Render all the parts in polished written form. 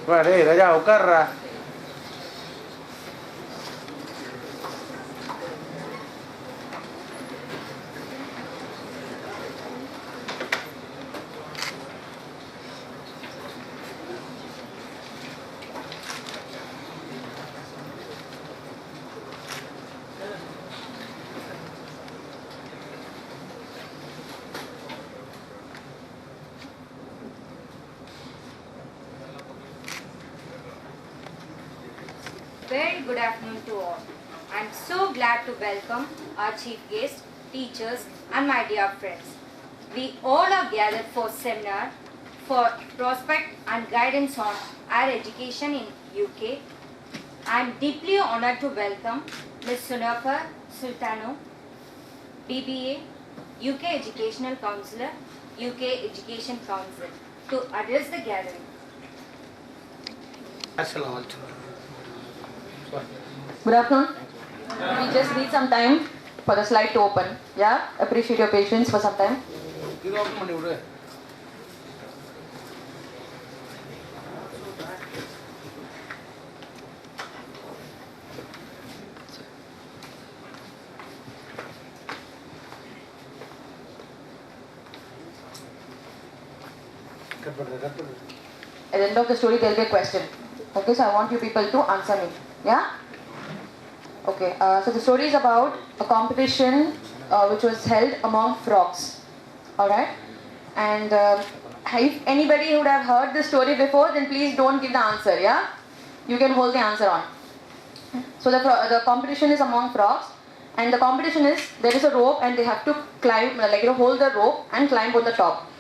Vale, Raja, ukarra. Very good afternoon to all. I am so glad to welcome our chief guests, teachers and my dear friends. We all are gathered for seminar for prospect and guidance on higher education in UK. I am deeply honored to welcome Ms. Sunapa Sultano, BBA, UK Educational Counsellor, UK Education Council, to address the gathering. Good afternoon. We just need some time for the slide to open. Yeah? Appreciate your patience for some time. At the end of the story, there will be a question. Okay, so I want you people to answer me. Yeah? Okay, so the story is about a competition which was held among frogs. Alright? And if anybody would have heard this story before, then please don't give the answer. Yeah? You can hold the answer on. So the competition is among frogs. And the competition is, there is a rope and they have to climb, hold the rope and climb on the top.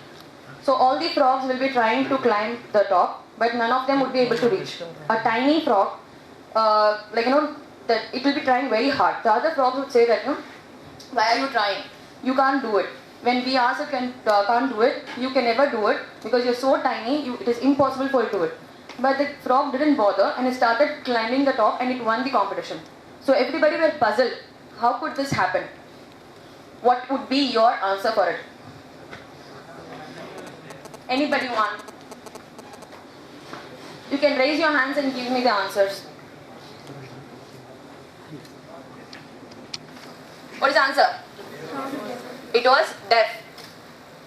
So all the frogs will be trying to climb the top, but none of them would be able to reach. A tiny frog, that it will be trying very hard. The other frogs would say that, why are you trying? You can't do it. When we ask can't do it, you can never do it because you're so tiny, it is impossible for you to do it. But the frog didn't bother and it started climbing the top and it won the competition. So everybody were puzzled. How could this happen? What would be your answer for it? Anybody want? You can raise your hands and give me the answers. What is the answer? It was deaf.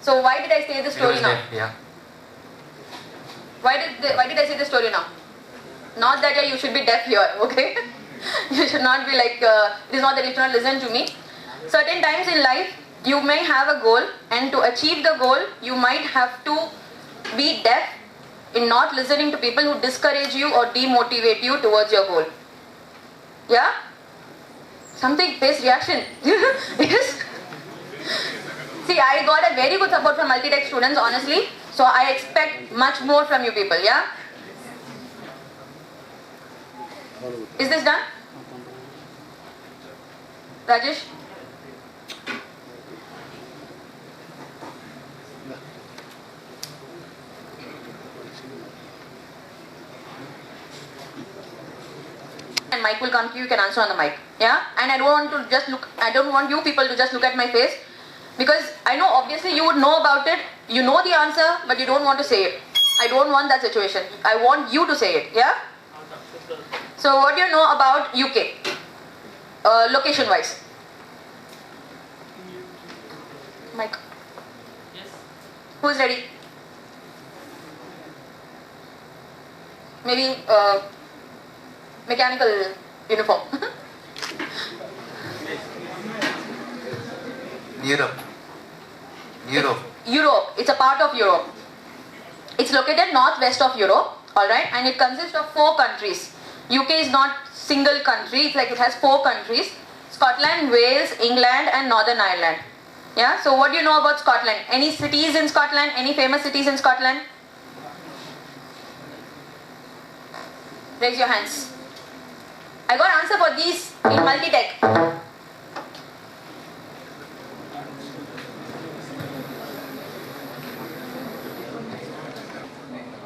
So why did I say the story now? Deaf, yeah. Why did I say the story now? Not that you should be deaf here, okay? You should not be like, it is not that you should not listen to me. Certain times in life, you may have a goal, and to achieve the goal, you might have to be deaf in not listening to people who discourage you or demotivate you towards your goal. Yeah? Something face reaction. Yes? See, I got a very good support from multi-tech students, honestly. So I expect much more from you people, yeah? Is this done? Rajesh? And mic will come to you, you can answer on the mic. Yeah? And I don't want you people to just look at my face, because I know obviously you would know about it, you know the answer, but you don't want to say it. I don't want that situation. I want you to say it. Yeah? So what do you know about UK? Location wise. Mike. Yes. Who's ready? Maybe mechanical uniform. Europe. It's a part of Europe. It's located northwest of Europe, alright, and it consists of 4 countries. UK is not single country, it's like it has 4 countries. Scotland, Wales, England and Northern Ireland. Yeah, so what do you know about Scotland? Any cities in Scotland? Any famous cities in Scotland? Raise your hands. I got answer for these in multi-tech.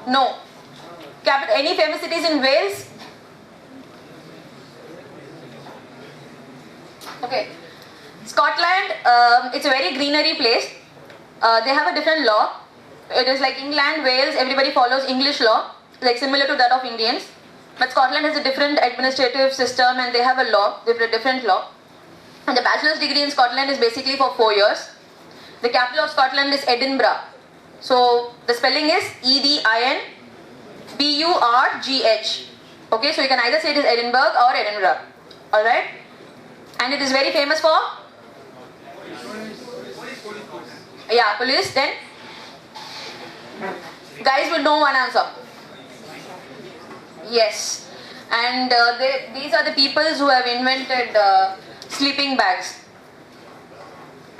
No. Any famous cities in Wales? Okay. Scotland, it's a very greenery place. They have a different law. It is like England, Wales, everybody follows English law, like similar to that of Indians. But Scotland has a different administrative system and they have a law, different law. And the bachelor's degree in Scotland is basically for 4 years. The capital of Scotland is Edinburgh. So the spelling is EDINBURGH. Okay, so you can either say it is Edinburgh or Edinburgh. Alright? And it is very famous for? Yeah, police. Then? Guys will know one answer. Yes. And these are the peoples who have invented sleeping bags.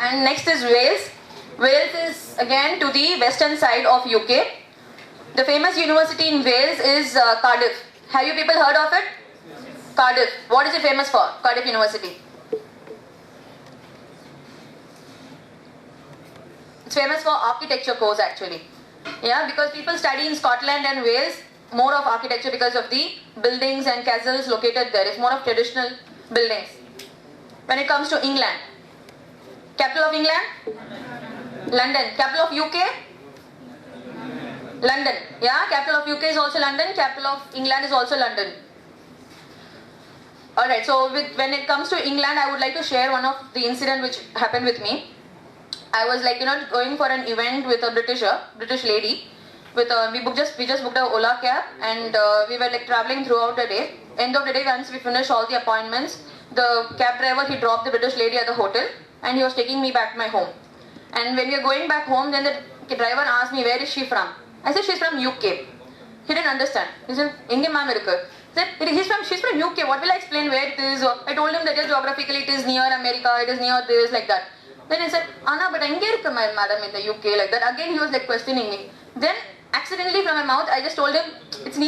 And next is Wales. Wales is again to the western side of UK. The famous university in Wales is Cardiff. Have you people heard of it? Cardiff. What is it famous for? Cardiff University. It's famous for architecture course actually. Yeah, because people study in Scotland and Wales more of architecture because of the buildings and castles located there. It's more of traditional buildings. When it comes to England, capital of England? London. Capital of UK? London. Yeah, capital of UK is also London. Capital of England is also London. Alright, so when it comes to England, I would like to share one of the incident which happened with me. I was going for an event with a British lady. We just booked a Ola cab and we were traveling throughout the day. End of the day, once we finished all the appointments, the cab driver, he dropped the British lady at the hotel and he was taking me back to my home. And when we were going back home, then the driver asked me, where is she from? I said, she's from UK. He didn't understand. He said, Indian ma'am irukku. She's from UK. What will I explain where it is? I told him that geographically it is near America, it is near this, like that. Then he said, Anna, but I'm here, madam, in the UK, like that. Again, he was questioning me. Then, accidentally from my mouth, I just told him, it's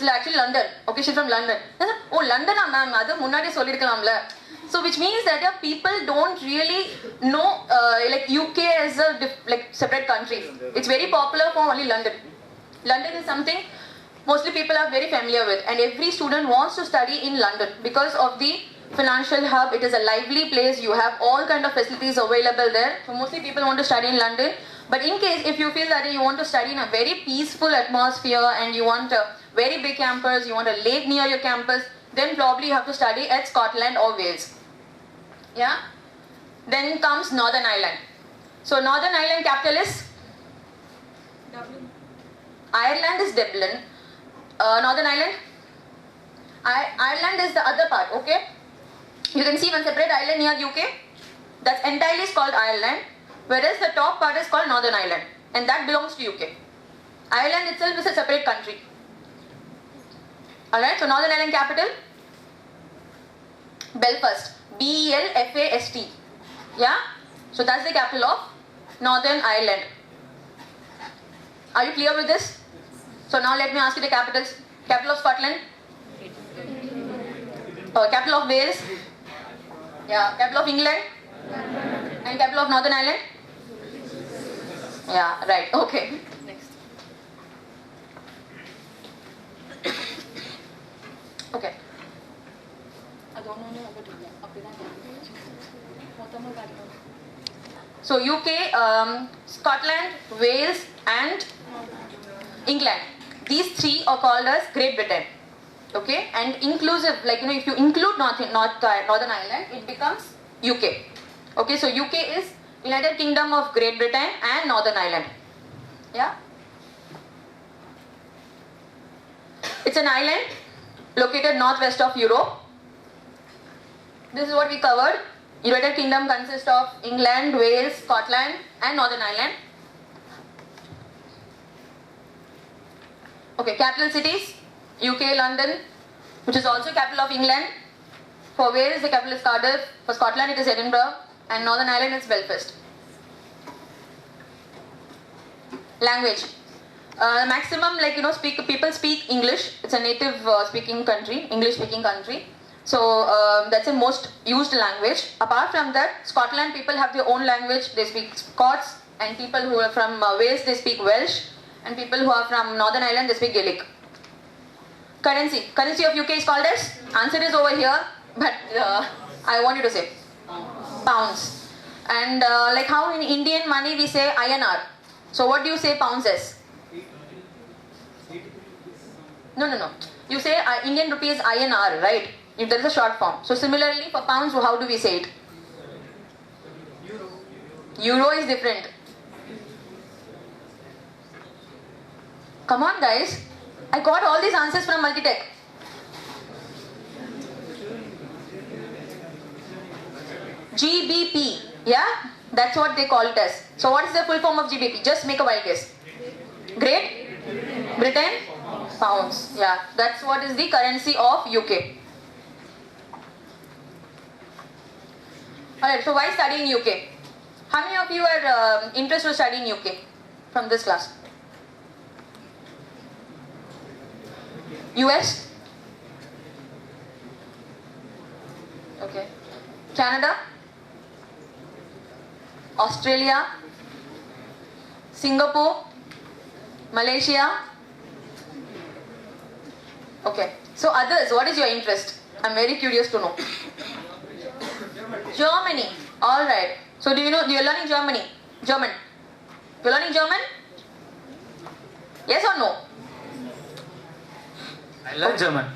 actually London. Okay, she's from London. He said, oh, London, ma'am, adu munnadi sollirkalamla. So, which means that people don't really know UK as a separate country. It's very popular for only London. London is something mostly people are very familiar with, and every student wants to study in London because of the financial hub. It is a lively place. You have all kind of facilities available there. So mostly people want to study in London. But in case if you feel that you want to study in a very peaceful atmosphere and you want a very big campus, you want a lake near your campus, then probably you have to study at Scotland or Wales. Yeah. Then comes Northern Ireland. So Northern Ireland capital is Dublin. Ireland is Dublin. Northern Ireland. Ireland is the other part. Okay. You can see one separate island near UK. That's entirely called Ireland, whereas the top part is called Northern Ireland, and that belongs to UK. Ireland itself is a separate country. Alright, so Northern Ireland capital? Belfast. Belfast. Yeah? So that's the capital of Northern Ireland. Are you clear with this? So now let me ask you the capitals. Capital of Scotland? Capital of Wales? Yeah. Capital of England? And capital of Northern Ireland? Yeah, right. Okay. Next. Okay. So UK, Scotland, Wales and England. These three are called as Great Britain. Okay, and inclusive, if you include Northern Ireland, it becomes UK. Okay, so UK is United Kingdom of Great Britain and Northern Ireland. Yeah. It's an island located northwest of Europe. This is what we covered. United Kingdom consists of England, Wales, Scotland and Northern Ireland. Okay, capital cities. UK, London, which is also capital of England. For Wales, the capital is Cardiff. For Scotland, it is Edinburgh. And Northern Ireland, it's Belfast. Language. Maximum, people speak English. It's a native speaking country, English speaking country. So that's the most used language. Apart from that, Scotland people have their own language. They speak Scots, and people who are from Wales, they speak Welsh. and people who are from Northern Ireland, they speak Gaelic. Currency of UK is called as? Answer is over here, but I want you to say pounds. And like how in Indian money we say INR. So what do you say pounds as? No. You say Indian rupee is INR, right? If there is a short form. So similarly for pounds, how do we say it? Euro is different. Come on guys. I got all these answers from Multitech. GBP. Yeah? That's what they call it as. So what is the full form of GBP? Just make a wild guess. Great Britain? Pounds. Yeah. That's what is the currency of UK. Alright, so why study in UK? How many of you are interested to study in UK from this class? US? Okay. Canada? Australia? Singapore? Malaysia? Okay. So others, what is your interest? I'm very curious to know. Germany. Alright. So do you know, you're learning German? You're learning German? Yes or no? I learn German.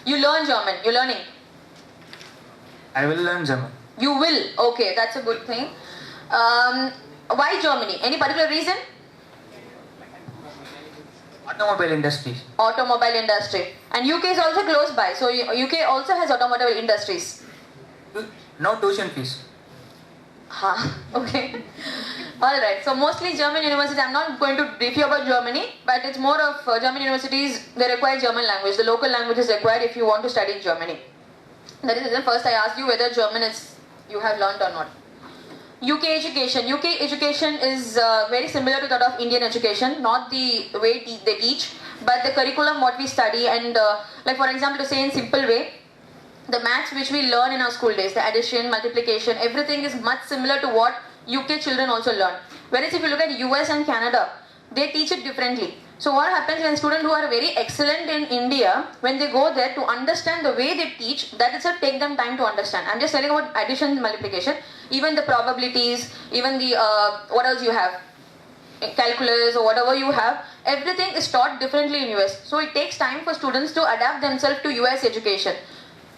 You learn German. You're learning. I will learn German. You will. Okay, that's a good thing. Why Germany? Any particular reason? Automobile industry. Automobile industry. And UK is also close by. So UK also has automobile industries. No tuition fees. Okay. Alright, so mostly German universities, I'm not going to brief you about Germany, but it's more of German universities, they require German language. The local language is required if you want to study in Germany. That is the reason first I asked you whether German is, you have learned or not. UK education. UK education is very similar to that of Indian education, not the way they teach, but the curriculum what we study and like for example to say in simple way, the maths which we learn in our school days, the addition, multiplication, everything is much similar to what UK children also learn. Whereas if you look at US and Canada, they teach it differently. So what happens when students who are very excellent in India, when they go there to understand the way they teach, that itself take them time to understand. I'm just telling about addition and multiplication, even the probabilities, even the, what else you have, calculus or whatever you have, everything is taught differently in US. So it takes time for students to adapt themselves to US education.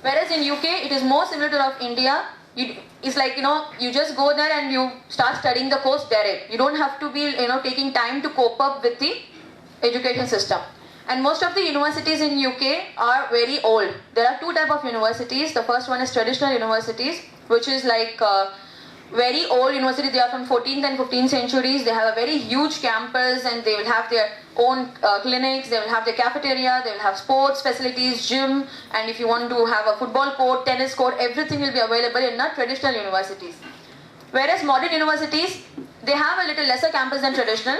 Whereas in UK, it is more similar to that of India. It's like, you just go there and you start studying the course direct. You don't have to be, taking time to cope up with the education system. And most of the universities in UK are very old. There are two types of universities. The first one is traditional universities, which is like very old universities. They are from 14th and 15th centuries. They have a very huge campus and they will have their own clinics, they will have their cafeteria, they will have sports facilities, gym, and if you want to have a football court, tennis court, everything will be available in our traditional universities. Whereas modern universities, they have a little lesser campus than traditional,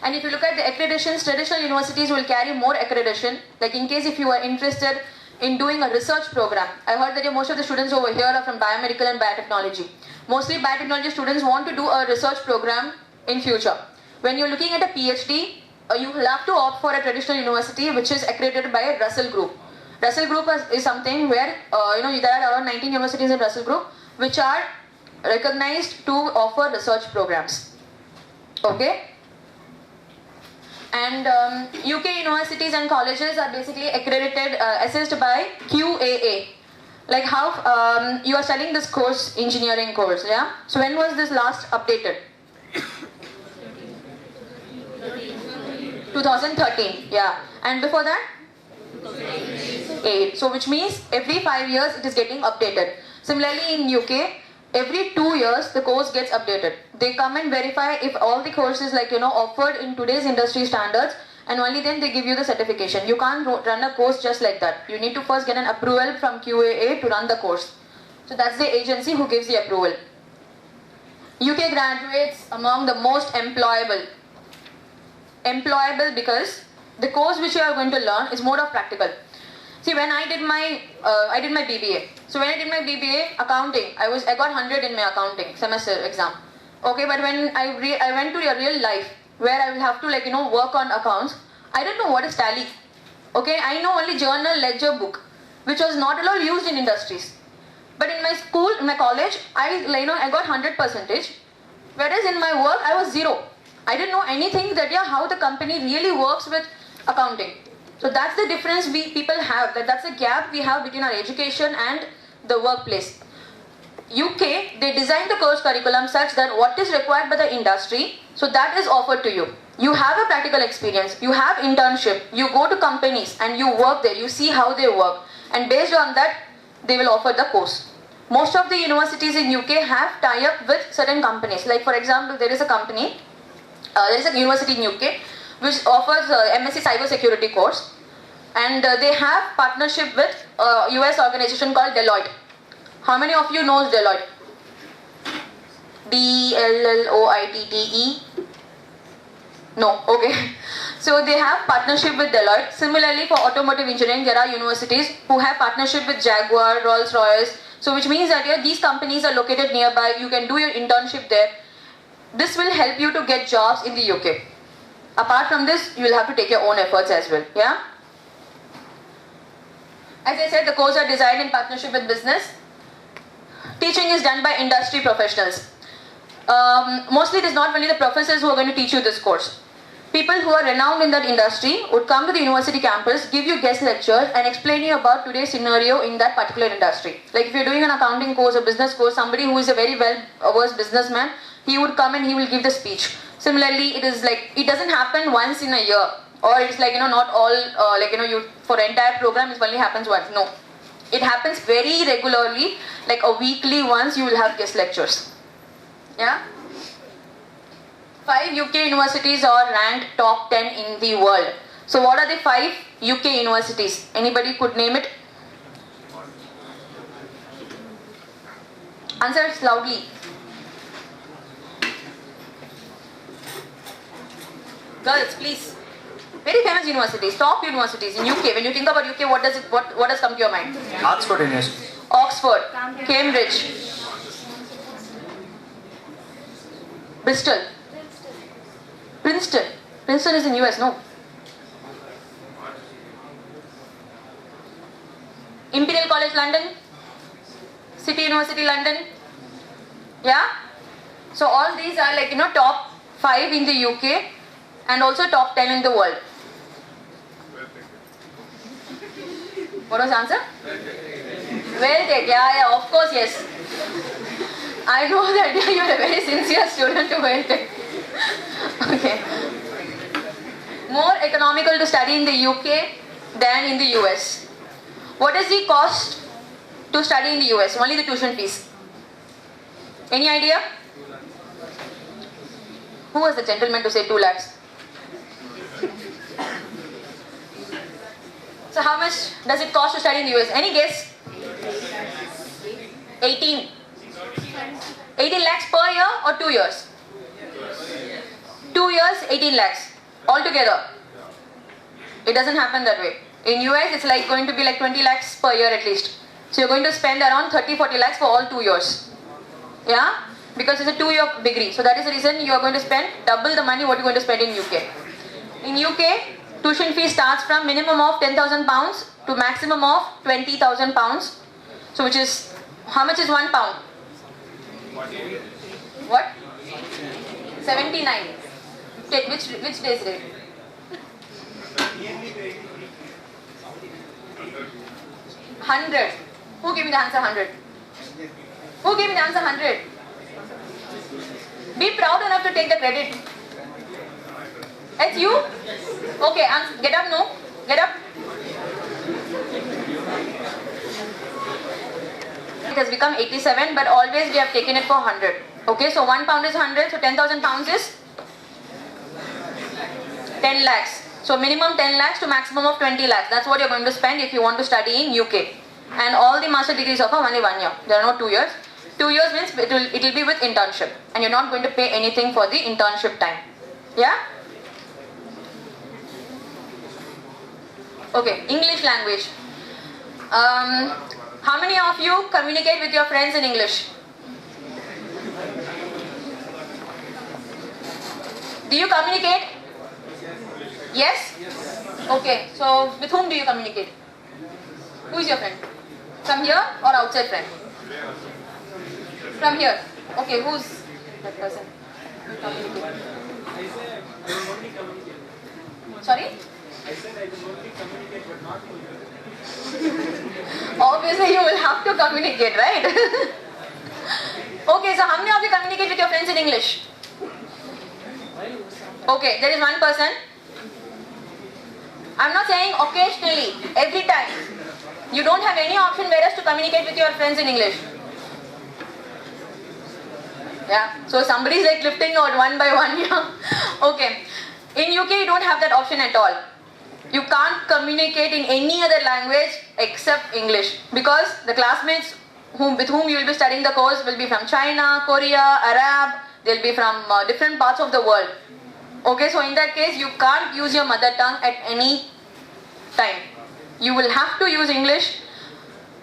and if you look at the accreditations, traditional universities will carry more accreditation. Like in case if you are interested in doing a research program, I heard that most of the students over here are from biomedical and biotechnology. Mostly biotechnology students want to do a research program in future. When you're looking at a PhD, you will have to opt for a traditional university which is accredited by a Russell Group. Russell Group is something where, there are around 19 universities in Russell Group which are recognized to offer research programs. Okay? And UK universities and colleges are basically accredited, assessed by QAA. Like how you are studying this course, engineering course, yeah? So when was this last updated? 2013, yeah. And before that? 2008. So which means every 5 years it is getting updated. Similarly in UK, every 2 years the course gets updated. They come and verify if all the courses offered in today's industry standards, and only then they give you the certification. You can't run a course just like that. You need to first get an approval from QAA to run the course. So that's the agency who gives the approval. UK graduates among the most employable. Employable because the course which you are going to learn is more of practical. See, when I did my BBA. So when I did my BBA accounting, I got 100 in my accounting semester exam. Okay, but when I went to your real life, where I will have to work on accounts. I don't know what is tally. Okay, I know only journal, ledger, book, which was not at all used in industries. But in my school, in my college, I got 100%, whereas in my work I was 0. I didn't know anything that how the company really works with accounting. So that's the difference people have. That's the gap we have between our education and the workplace. UK, they designed the course curriculum such that what is required by the industry, so that is offered to you. You have a practical experience, you have internship, you go to companies and you work there, you see how they work, and based on that, they will offer the course. Most of the universities in UK have tie-up with certain companies. Like for example, there is a company, there is a university in UK which offers MSc Cyber Security course, and they have partnership with a US organization called Deloitte. How many of you knows Deloitte? Deloitte? No, okay. So they have partnership with Deloitte. Similarly, for automotive engineering, there are universities who have partnership with Jaguar, Rolls-Royce. So which means that these companies are located nearby. You can do your internship there. This will help you to get jobs in the UK. Apart from this, you will have to take your own efforts as well. Yeah. As I said, the courses are designed in partnership with business. Teaching is done by industry professionals. Mostly it is not only the professors who are going to teach you this course. People who are renowned in that industry would come to the university campus, give you guest lectures and explain you about today's scenario in that particular industry. Like if you're doing an accounting course, a business course, somebody who is a very well-versed businessman, he would come and he will give the speech. Similarly, it is like, it doesn't happen once in a year, or it's like, not all, for an entire program it only happens once. No. It happens very regularly, like a weekly once you will have guest lectures. Yeah? 5 UK universities are ranked top 10 in the world. So what are the 5 UK universities? Anybody could name it? Answer it loudly. Girls, please. Very famous universities, top universities in UK. When you think about UK, what does come to your mind? Oxford University. Oxford, Cambridge, Bristol, Princeton. Princeton is in US, no? Imperial College London, City University London. Yeah? So all these are like top 5 in the UK and also top 10 in the world. What was the answer? Veltech, yeah, of course, yes. I know that you are a very sincere student to Veltech. Okay. More economical to study in the UK than in the US. What is the cost to study in the US? Only the tuition fees. Any idea? Who was the gentleman to say 2 lakhs? So how much does it cost to study in the US? Any guess? 18. 18 lakhs per year or 2 years? 2 years, 18 lakhs. Altogether. It doesn't happen that way. In US, it's like going to be like 20 lakhs per year at least. So you're going to spend around 30-40 lakhs for all 2 years. Yeah? Because it's a 2-year degree. So that is the reason you're going to spend double the money what you're going to spend in UK. In UK, tuition fee starts from minimum of £10,000 to maximum of £20,000. So which is, how much is £1? What? 79. Which day's rate? 100. Who gave me the answer 100? Who gave me the answer 100? Be proud enough to take the credit. It's you? Okay, get up, no? Get up. It has become 87, but always we have taken it for 100. Okay, so £1 is 100, so £10,000 is 10 lakhs. So minimum 10 lakhs to maximum of 20 lakhs. That's what you're going to spend if you want to study in UK. And all the master degrees offer only 1 year. There are no 2 years. 2 years means it will be with internship. And you're not going to pay anything for the internship time. Yeah? Okay, English language. How many of you communicate with your friends in English? Do you communicate? Yes? Okay, so with whom do you communicate? Who is your friend? From here or outside friend? From here. Okay, who's that person? You communicate. Sorry? I said I can only communicate but not communicate. Obviously you will have to communicate, right? Okay, so how many of you communicate with your friends in English? Okay, there is one person. I'm not saying occasionally, every time. You don't have any option whereas to communicate with your friends in English. Yeah, so somebody is like lifting out one by one here. Okay, in UK you don't have that option at all. You can't communicate in any other language except English because the classmates with whom you will be studying the course will be from China, Korea, Arab, they'll be from different parts of the world. Okay, so in that case you can't use your mother tongue at any time. You will have to use English.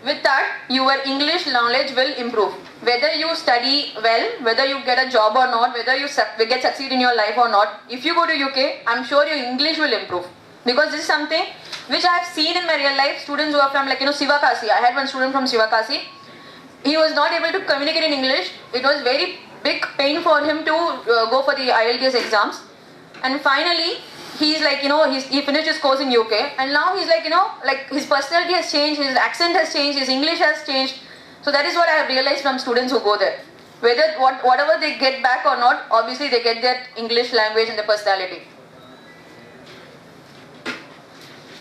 With that, your English knowledge will improve. Whether you study well, whether you get a job or not, whether you get succeed in your life or not, if you go to UK, I'm sure your English will improve. Because this is something which I have seen in my real life. Students who are from Sivakasi. I had one student from Sivakasi. He was not able to communicate in English. It was very big pain for him to go for the IELTS exams. And finally, he's like, he finished his course in UK. And now he's like, like his personality has changed, his accent has changed, his English has changed. So that is what I have realized from students who go there. Whether whatever they get back or not, obviously they get their English language and their personality.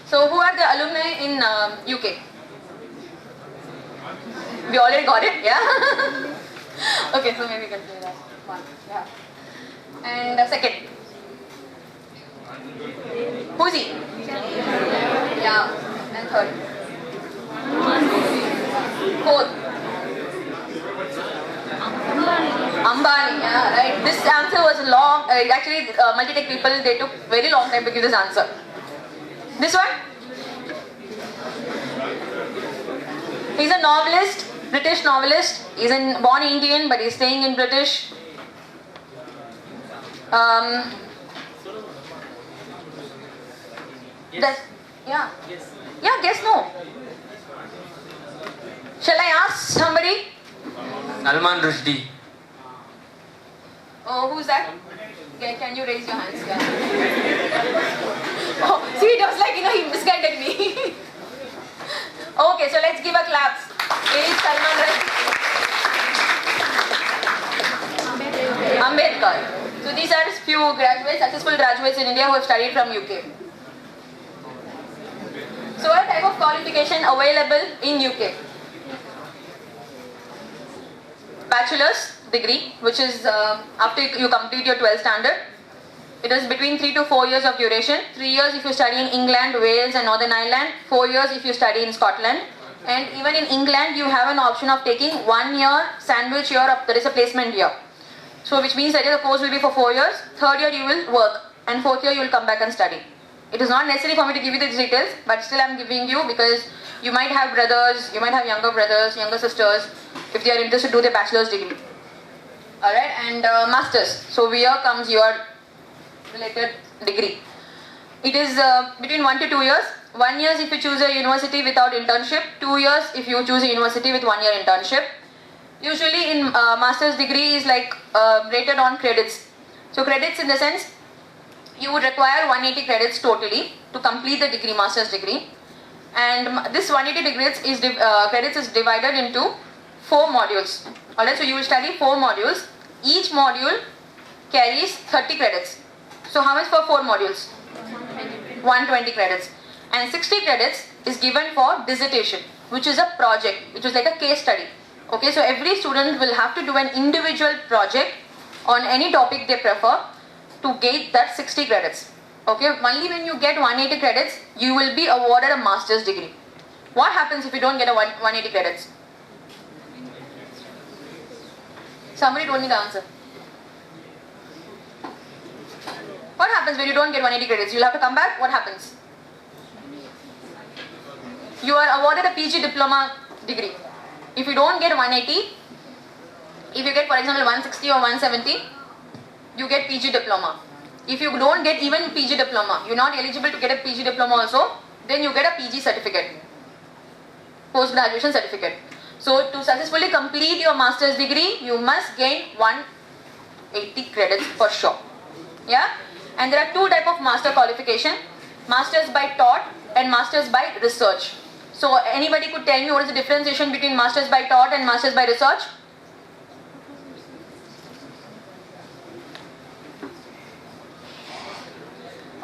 So who are the alumni in UK? We already got it, yeah? Okay, so maybe we can say that one, yeah. And second. Who's he? Yeah, and third. Fourth. Ambani, yeah, right. This answer was long. Actually, Multitech people, they took very long time to give this answer. This one? He's a novelist, British novelist. He's born Indian, but he's staying in British. Yes. Yeah. Yes. Yeah, guess no. Shall I ask somebody? Salman Rushdie. Oh, who's that? Can you raise your hands? Yeah. Oh, see, it was like, he misguided me. Okay, so let's give a clap. It is Salman Rushdie. Ambedkar. So these are few graduates, successful graduates in India who have studied from UK. So what type of qualification available in UK? Bachelor's degree, which is after you complete your 12th standard. It is between 3 to 4 years of duration. 3 years if you study in England, Wales and Northern Ireland. 4 years if you study in Scotland. And even in England, you have an option of taking 1 year sandwich year. There is a placement year. So which means that the course will be for 4 years. 3rd year you will work. And 4th year you will come back and study. It is not necessary for me to give you these details, but still I am giving you because you might have brothers, you might have younger brothers, younger sisters, if they are interested to do their bachelor's degree. Alright, and master's. So here comes your related degree. It is between 1 to 2 years. 1 year if you choose a university without internship. 2 years if you choose a university with 1 year internship. Usually in master's degree is like rated on credits. So credits in the sense, you would require 180 credits totally to complete the degree, master's degree. And this 180 credits is divided into 4 modules. Alright, so you will study 4 modules. Each module carries 30 credits. So how much for 4 modules? 120 credits. And 60 credits is given for dissertation, which is a project, which is like a case study. Okay, so every student will have to do an individual project on any topic they prefer to get that 60 credits. Okay, only when you get 180 credits, you will be awarded a master's degree. What happens if you don't get a 180 credits? Somebody told me the answer. What happens when you don't get 180 credits? You'll have to come back. What happens? You are awarded a PG diploma degree. If you don't get 180, if you get for example 160 or 170, you get PG diploma. If you don't get even PG diploma, you're not eligible to get a PG diploma also, then you get a PG certificate, post-graduation certificate. So to successfully complete your master's degree, you must gain 180 credits for sure. Yeah? And there are two types of master qualification, masters by taught and masters by research. So anybody could tell me what is the differentiation between masters by taught and masters by research?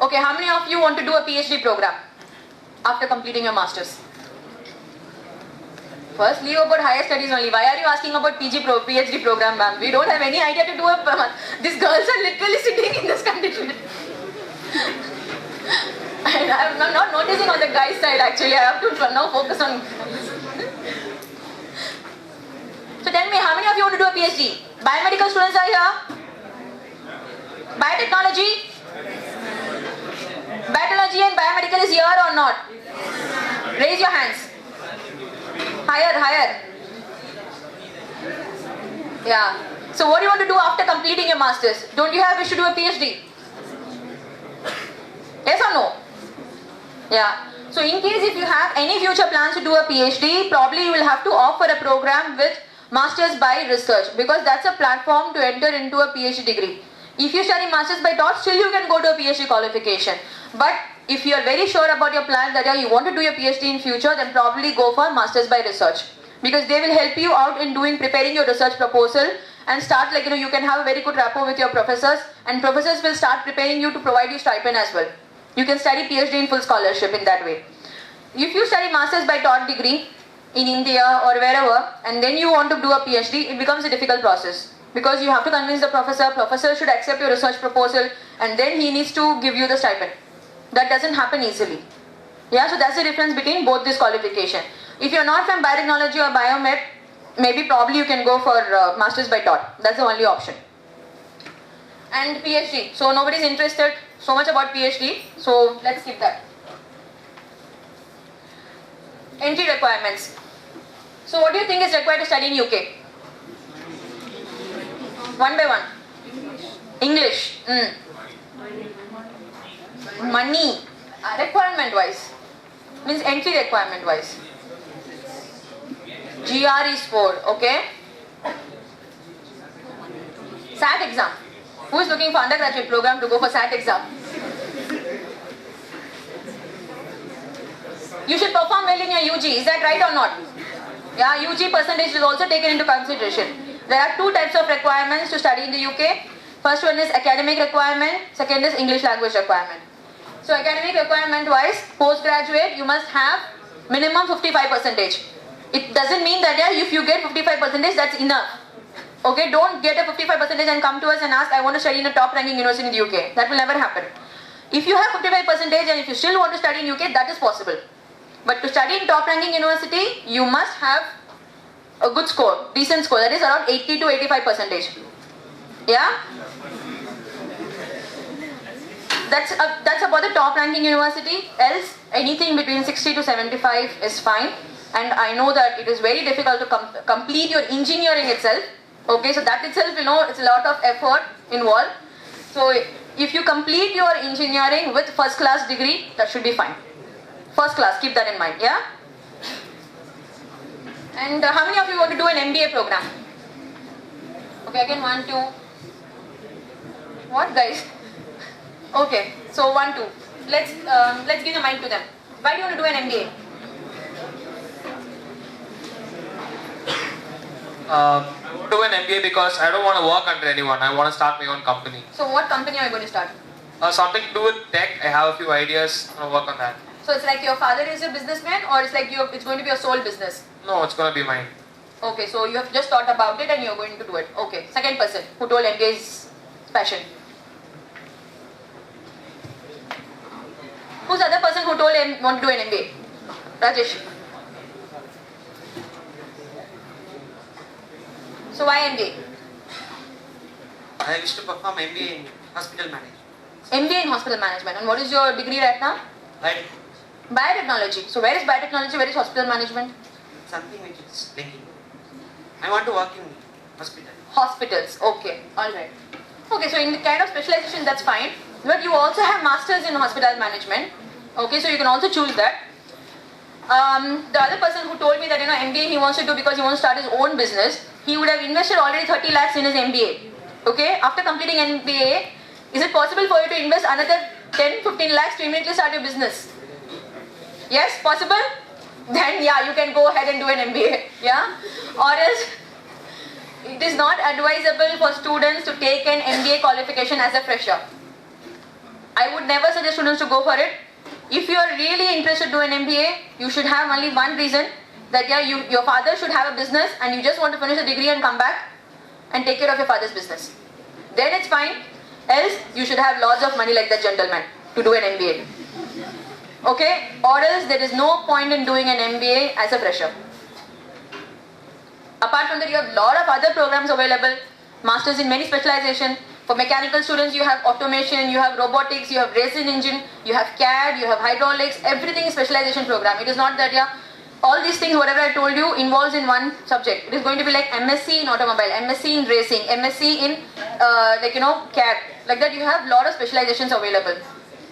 Okay, how many of you want to do a PhD program after completing your masters? First, leave about higher studies only. Why are you asking about PhD program, ma'am? We don't have any idea to do a... These girls are literally sitting in this condition. And I'm not noticing on the guy's side actually. I have to now focus on... So tell me, how many of you want to do a PhD? Biomedical students are here? Biotechnology? Biotechnology and biomedical is here or not? Raise your hands. Higher, higher. Yeah. So what do you want to do after completing your masters? Don't you have wish to do a PhD? Yes or no? Yeah. So in case if you have any future plans to do a PhD, probably you will have to opt for a program with masters by research, because that's a platform to enter into a PhD degree. If you study masters by taught, still you can go to a PhD qualification. But if you are very sure about your plan that you want to do your PhD in future, then probably go for masters by research, because they will help you out in preparing your research proposal and start you can have a very good rapport with your professors, and professors will start preparing you to provide you stipend as well. You can study PhD in full scholarship in that way. If you study masters by taught degree in India or wherever, and then you want to do a PhD, it becomes a difficult process, because you have to convince the professor should accept your research proposal, and then he needs to give you the stipend. That doesn't happen easily. Yeah, so that's the difference between both this qualification. If you're not from biotechnology or biomed, maybe probably you can go for masters by taught. That's the only option. And PhD. So nobody's interested so much about PhD. So let's skip that. Entry requirements. So what do you think is required to study in UK? One by one. English. Money. Requirement wise. Means entry requirement wise. GRE score. Okay. SAT exam. Who is looking for undergraduate program to go for SAT exam? You should perform well in your UG. Is that right or not? Yeah, UG percentage is also taken into consideration. There are two types of requirements to study in the UK. First one is academic requirement. Second is English language requirement. So academic requirement wise, postgraduate you must have minimum 55%. It doesn't mean that if you get 55% that's enough. Okay, don't get a 55% and come to us and ask, I want to study in a top ranking university in the UK. That will never happen. If you have 55% and if you still want to study in UK, that is possible. But to study in top ranking university, you must have a good score, decent score, that is around 80 to 85%. Yeah? That's about the top ranking university. Else, anything between 60 to 75 is fine. And I know that it is very difficult to complete your engineering itself. Okay, so that itself, it's a lot of effort involved. So if you complete your engineering with first class degree, that should be fine. First class, keep that in mind, yeah? And how many of you want to do an MBA program? Okay, again 1, 2. What guys? Okay, so 1, 2. Let's give the mic to them. Why do you want to do an MBA? Do an MBA because I don't want to work under anyone. I want to start my own company. So what company are you going to start? Something to do with tech. I have a few ideas. I want to work on that. So it's like your father is a businessman, or it's like it's going to be your sole business? No, it's going to be mine. Okay, so you have just thought about it and you're going to do it. Okay, second person who told MBA is passion. Who's the other person who told him want to do an MBA? Rajesh. So why MBA? I wish to perform MBA in hospital management. MBA in hospital management. And what is your degree right now? Right. Biotechnology. So where is biotechnology? Where is hospital management? Something which is linking. I want to work in hospital. Hospitals. Okay. Alright. Okay, so in the kind of specialization, that's fine. But you also have masters in hospital management. Okay, so you can also choose that. The other person who told me that MBA he wants to do because he wants to start his own business, he would have invested already 30 lakhs in his MBA. Okay, after completing MBA, is it possible for you to invest another 10-15 lakhs to immediately start your business? Yes, possible? Then yeah, you can go ahead and do an MBA. Yeah, or else it is not advisable for students to take an MBA qualification as a fresher. I would never suggest students to go for it. If you are really interested to do an MBA, you should have only one reason, that yeah, your father should have a business and you just want to finish a degree and come back and take care of your father's business. Then it's fine. Else, you should have lots of money like that gentleman to do an MBA. Okay? Or else there is no point in doing an MBA as a fresher. Apart from that, you have a lot of other programs available. Masters in many specialization. For mechanical students, you have automation, you have robotics, you have racing engine, you have CAD, you have hydraulics, everything is specialization program. It is not that, yeah, all these things, whatever I told you, involves in one subject. It is going to be like MSc in automobile, MSc in racing, MSc in, CAD. Like that, you have a lot of specializations available.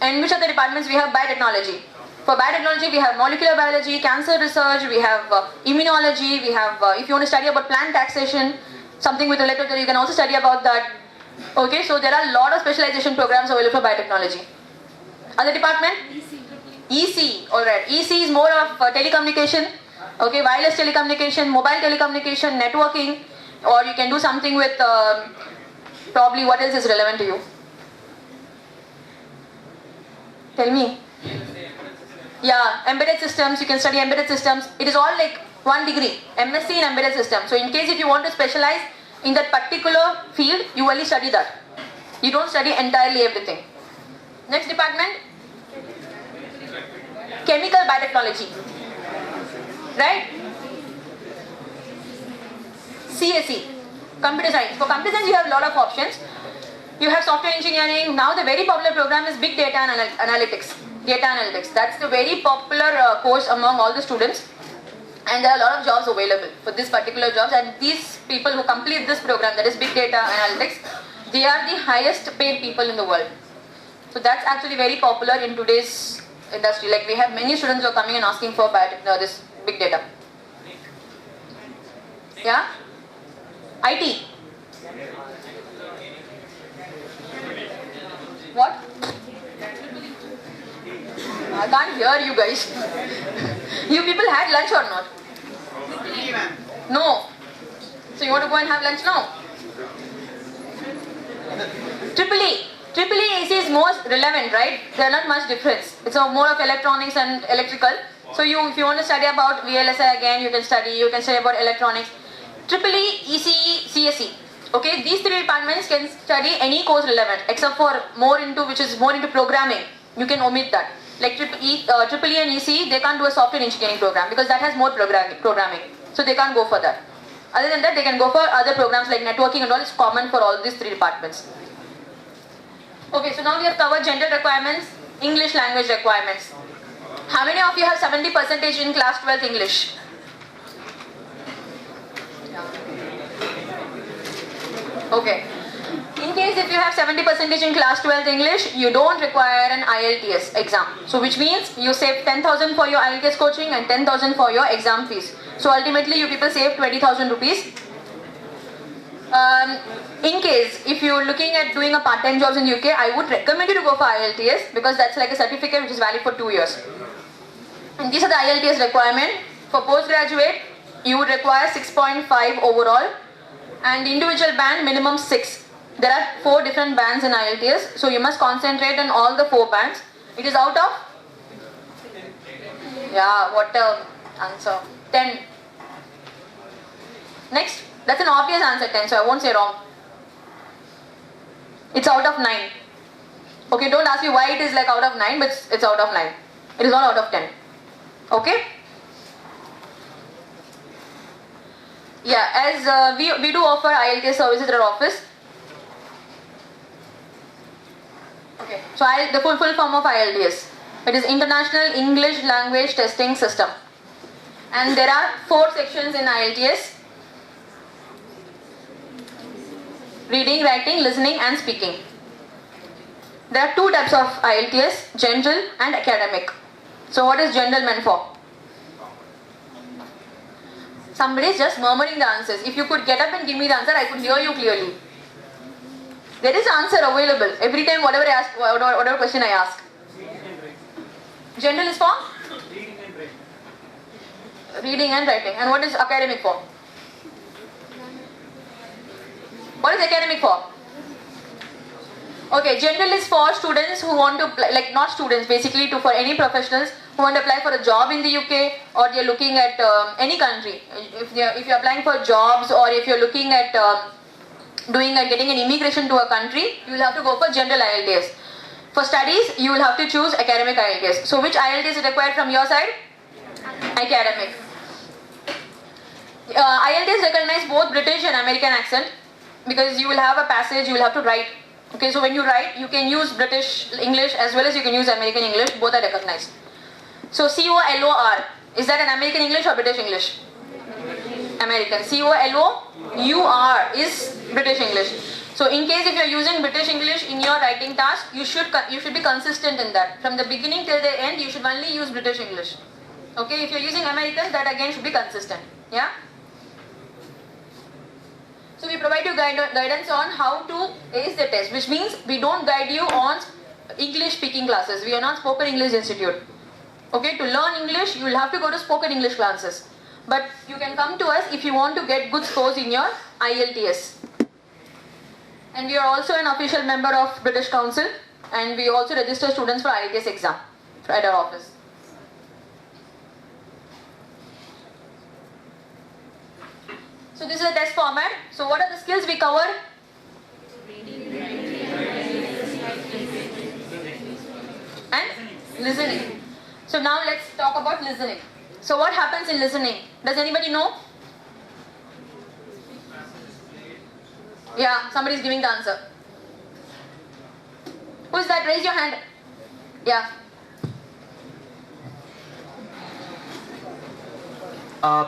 And which are the departments? We have biotechnology. For biotechnology, we have molecular biology, cancer research, we have immunology, we have, if you want to study about plant taxation, something with related to that, you can also study about that. Okay, so there are a lot of specialization programs available for biotechnology. Other department? EC, alright. EC is more of telecommunication, okay, wireless telecommunication, mobile telecommunication, networking, or you can do something with probably what else is relevant to you? Tell me. Yeah, embedded systems, you can study embedded systems. It is all like one degree, MSc in embedded systems. So in case if you want to specialize in that particular field, you only study that. You don't study entirely everything. Next department? Chemical biotechnology. Right? CSE, computer science. For computer science, you have a lot of options. You have software engineering. Now the very popular program is big data analytics. Data analytics. That's the very popular course among all the students. And there are a lot of jobs available for this particular jobs, and these people who complete this program, that is big data analytics, they are the highest paid people in the world. So that's actually very popular in today's industry. Like we have many students who are coming and asking for this big data. Yeah? IT. What? I can't hear you guys. You people had lunch or not? No. So you want to go and have lunch now? Triple E AC is most relevant, right? There are not much difference. It's more of electronics and electrical. So if you want to study about VLSI again, you can study about electronics. Triple E, ECE, CSE. Okay, these three departments can study any course relevant except for which is more into programming. You can omit that. Like Triple E and ECE, they can't do a software engineering program because that has more programming. So they can't go for that. Other than that, they can go for other programs like networking and all. It's common for all these three departments. Okay, so now we have covered general requirements, English language requirements. How many of you have 70% in class 12th English? Okay. In case if you have 70% in class 12th English, you don't require an IELTS exam. So which means you save 10,000 for your IELTS coaching and 10,000 for your exam fees. So ultimately you people save 20,000 rupees. In case if you're looking at doing a part-time jobs in UK, I would recommend you to go for IELTS because that's like a certificate which is valid for 2 years. And these are the IELTS requirement. For postgraduate, you would require 6.5 overall, and individual band minimum 6. There are 4 different bands in IELTS, so you must concentrate on all the 4 bands. It is out of? Yeah, what answer? 10. Next, that's an obvious answer 10, so I won't say wrong. It's out of 9. Okay, don't ask me why it is like out of 9, but it's out of 9. It is not out of 10. Okay? Yeah, as we do offer IELTS services at our office. Okay, so the full form of IELTS. It is International English Language Testing System. And there are 4 sections in IELTS. Reading, writing, listening and speaking. There are two types of IELTS, general and academic. So what is general meant for? Somebody is just murmuring the answers. If you could get up and give me the answer, I could hear you clearly. There is an answer available every time whatever I ask, whatever question I ask. General is for? Reading and writing. Reading and writing. And what is academic for? What is academic for? Okay, general is for students who want to apply, like not students, basically for any professionals who want to apply for a job in the UK, or they are looking at any country. If you are applying for jobs, or if you are looking at getting an immigration to a country, you will have to go for general IELTS. For studies, you will have to choose academic IELTS. So which IELTS is required from your side? Academic. IELTS recognize both British and American accent, because you will have a passage, you will have to write. Okay, so when you write, you can use British English as well as you can use American English, both are recognized. So COLOR, is that an American English or British English? American. COLOUR is British English. So in case if you are using British English in your writing task, you should be consistent in that. From the beginning till the end, you should only use British English. Okay, if you are using American, that again should be consistent. Yeah. So we provide you guidance on how to ace the test, which means we don't guide you on English speaking classes. We are not Spoken English Institute. Okay, to learn English, you will have to go to Spoken English classes. But you can come to us if you want to get good scores in your IELTS. And we are also an official member of British Council, and we also register students for IELTS exam at our office. So this is a test format. So what are the skills we covered? And listening. So now let's talk about listening. So what happens in listening? Does anybody know? Yeah, somebody is giving the answer. Who is that? Raise your hand. Yeah.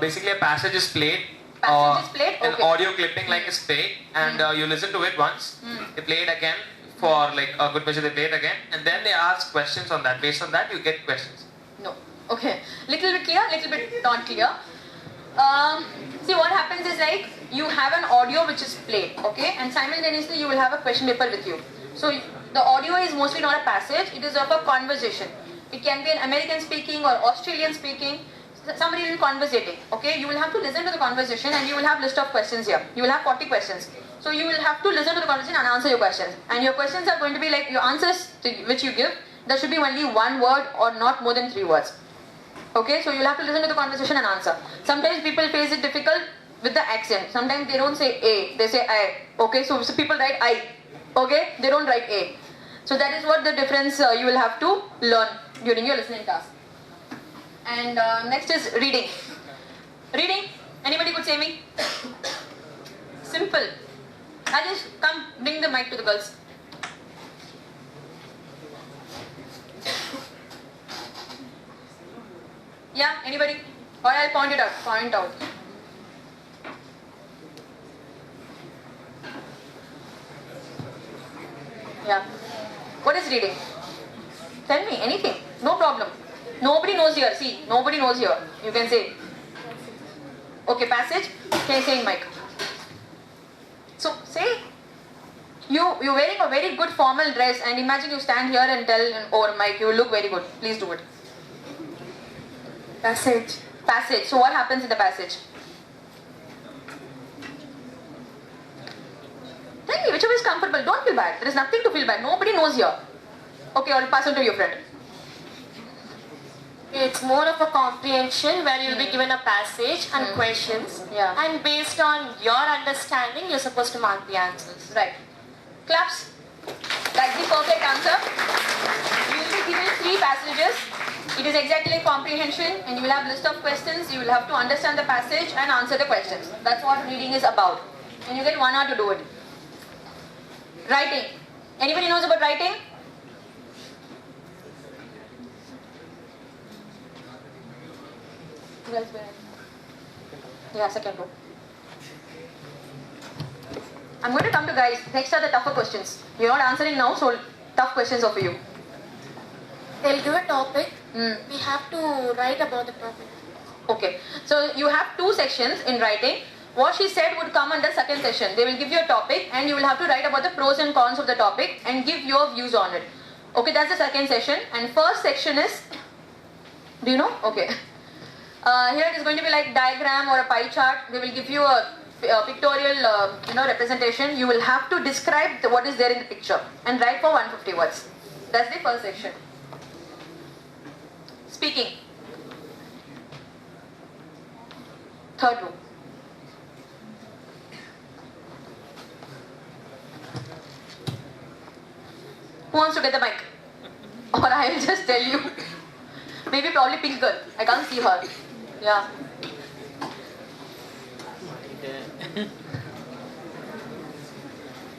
Basically, a passage is played. Passage is played? An Okay. audio clipping like is played, and you listen to it once. They play it again for like a good measure. They play it again, and then they ask questions on that. Based on that, you get questions. No. Okay. Little bit clear, little bit not clear. See, what happens is like you have an audio which is played, okay, and simultaneously you will have a question paper with you. So the audio is mostly not a passage; it is of a conversation. It can be an American speaking or Australian speaking. Somebody will be conversating, okay? You will have to listen to the conversation, and you will have list of questions here. You will have 40 questions. So you will have to listen to the conversation and answer your questions. And your questions are going to be like your answers which you give. There should be only one word or not more than 3 words. Okay, so you'll have to listen to the conversation and answer. Sometimes people face it difficult with the accent. Sometimes they don't say A, they say I. Okay, so people write I. Okay, they don't write A. So that is what the difference you will have to learn during your listening task. And next is reading. Reading, anybody could say me? Simple. Rajesh, come bring the mic to the girls. Yeah, anybody? Or I'll point it out. Point out. Yeah. What is reading? Tell me anything. No problem. Nobody knows here. See, nobody knows here. You can say. Okay, passage. Can you say in mic? So say you're wearing a very good formal dress, and imagine you stand here and tell over mic. You will look very good. Please do it. Passage. Passage. So what happens in the passage? Tell me whichever is comfortable. Don't feel bad. There is nothing to feel bad. Nobody knows here. Okay, I'll pass on to your friend. It's more of a comprehension where you'll be given a passage and questions. Yeah. And based on your understanding, you're supposed to mark the answers. Right. Claps. That's the perfect answer. You will be given 3 passages. It is exactly like comprehension, and you will have list of questions. You will have to understand the passage and answer the questions. That's what reading is about. And you get 1 hour to do it. Writing. Anybody knows about writing? Yeah, second row. I'm going to come to guys. Next are the tougher questions. You're not answering now, so tough questions are for you. They'll give a topic. Hmm. We have to write about the topic. Okay, so you have 2 sections in writing. What she said would come under second session. They will give you a topic and you will have to write about the pros and cons of the topic and give your views on it. Okay, that's the second session. And first section is, do you know? Okay. Here it is going to be like diagram or a pie chart. They will give you a pictorial representation. You will have to describe what is there in the picture and write for 150 words. That's the first section. Speaking. Third row. Who wants to get the mic? Or I will just tell you. Maybe probably pink girl. I can't see her. Yeah.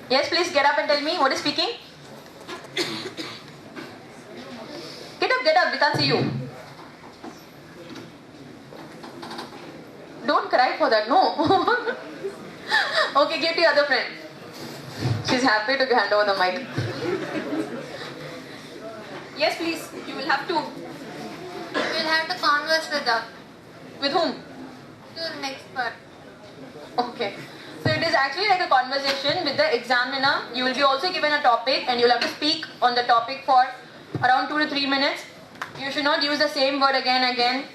Yes, please get up and tell me what is speaking. Get up. We can't see you. Don't cry for that, no. Okay, give to your other friend. She's happy to hand over the mic. Yes, please. You will have to. We'll have to converse with her. With whom? To the next part. Okay. So it is actually like a conversation with the examiner. You will be also given a topic and you will have to speak on the topic for around 2 to 3 minutes. You should not use the same word again and again.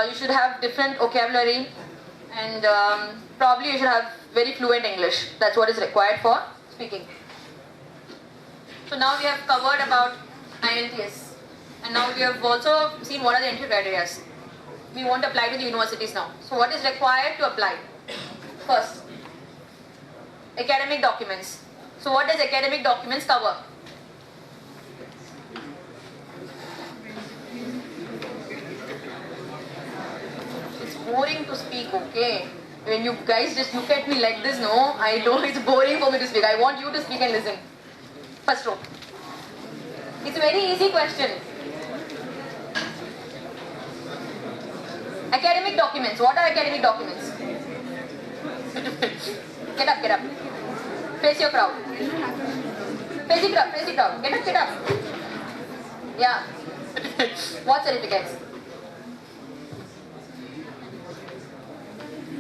You should have different vocabulary and probably you should have very fluent English. That's what is required for speaking. So now we have covered about IELTS and now we have also seen what are the entry criteria. We want to apply to the universities now. So what is required to apply? First, academic documents. So what does academic documents cover? It's boring to speak, okay? When you guys just look at me like this, no, I know it's boring for me to speak. I want you to speak and listen. First row. It's a very easy question. Academic documents. What are academic documents? Get up. Face your crowd. Face the crowd. Get up. Yeah. What certificates?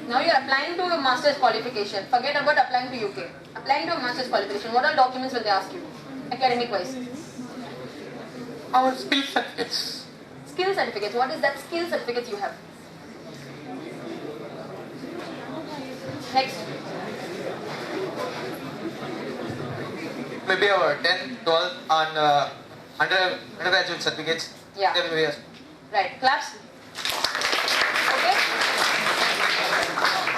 Now you are applying to a master's qualification. Forget about applying to UK. Applying to a master's qualification. What are documents will they ask you? Academic wise. Our skill certificates. Skill certificates. What is that skill certificates you have? Next. Maybe our 10th, 12th and undergraduate certificates. Yeah. They will be asked. Right. Claps. Okay.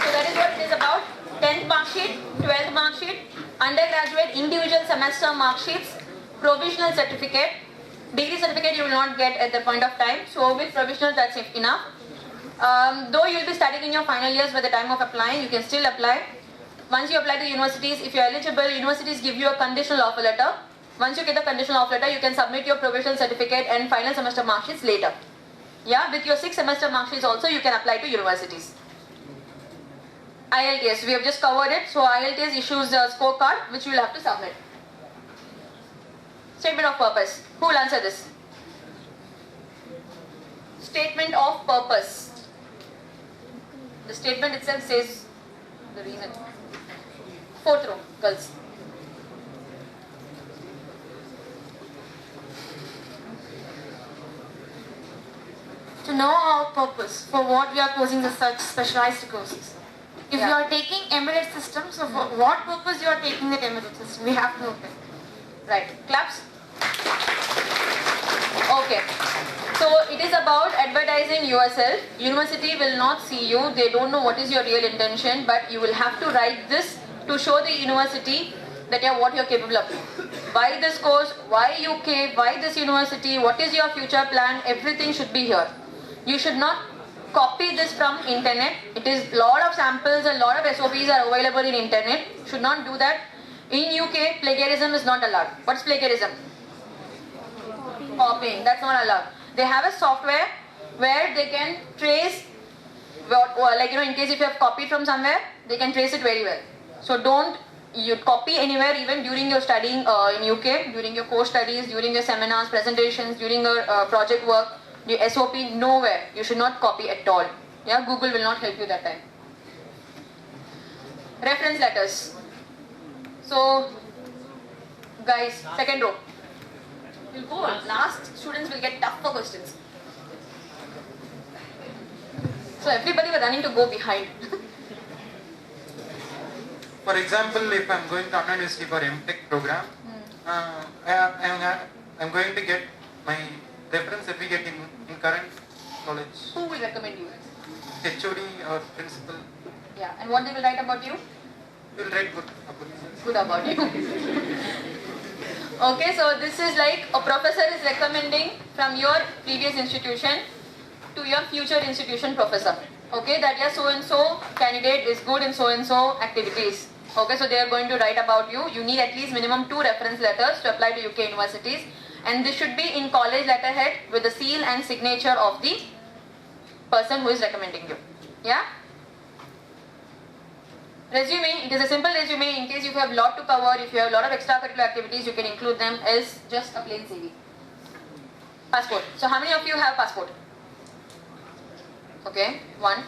So that is what it is about. 10th mark sheet, 12th mark sheet, undergraduate individual semester mark sheets, provisional certificate. Degree certificate you will not get at the point of time. So with provisional that's enough. Though you will be studying in your final years by the time of applying, you can still apply. Once you apply to universities, if you are eligible, universities give you a conditional offer letter. Once you get the conditional offer letter, you can submit your provisional certificate and final semester mark sheets later. Yeah, with your 6th semester mark sheets also, you can apply to universities. IELTS, we have just covered it. So IELTS issues a scorecard which you will have to submit. Statement of purpose. Who will answer this? Statement of purpose. The statement itself says the reason. 4th row, girls. To know our purpose, for what we are posing the such specialized courses. If Yeah. you are taking embedded systems, so for what purpose you are taking that embedded system, we have to know that. Right. Claps. Okay. So it is about advertising yourself. University will not see you. They don't know what is your real intention, but you will have to write this to show the university that what you're capable of. Why this course? Why UK? Why this university? What is your future plan? Everything should be here. You should not copy this from internet. It is lot of samples and lot of SOPs are available in internet. Should not do that. In UK, plagiarism is not allowed. What's plagiarism? Copying. That's not allowed. They have a software where they can trace, in case if you have copied from somewhere, they can trace it very well. So don't you'd copy anywhere, even during your studying in UK, during your course studies, during your seminars, presentations, during your project work, your SOP, nowhere. You should not copy at all. Yeah, Google will not help you that time. Reference letters. So, guys, second row. We'll go last. Students will get tougher questions. So everybody were running to go behind. For example, if I'm going to Anna University for MTech program, I'm going to get my reference certificate in current college. Who will recommend you? HOD or principal. Yeah, and what they will write about you? Will write good about me. Good about you. Okay, so this is like a professor is recommending from your previous institution to your future institution professor. Okay, that your so and so candidate is good in so and so activities. Okay, so they are going to write about you. You need at least minimum 2 reference letters to apply to UK universities, and this should be in college letterhead with the seal and signature of the person who is recommending you. Yeah? Resume, it is a simple resume. In case you have a lot to cover, if you have a lot of extracurricular activities, you can include them, else just a plain CV. Passport. So how many of you have passport? Okay, 1,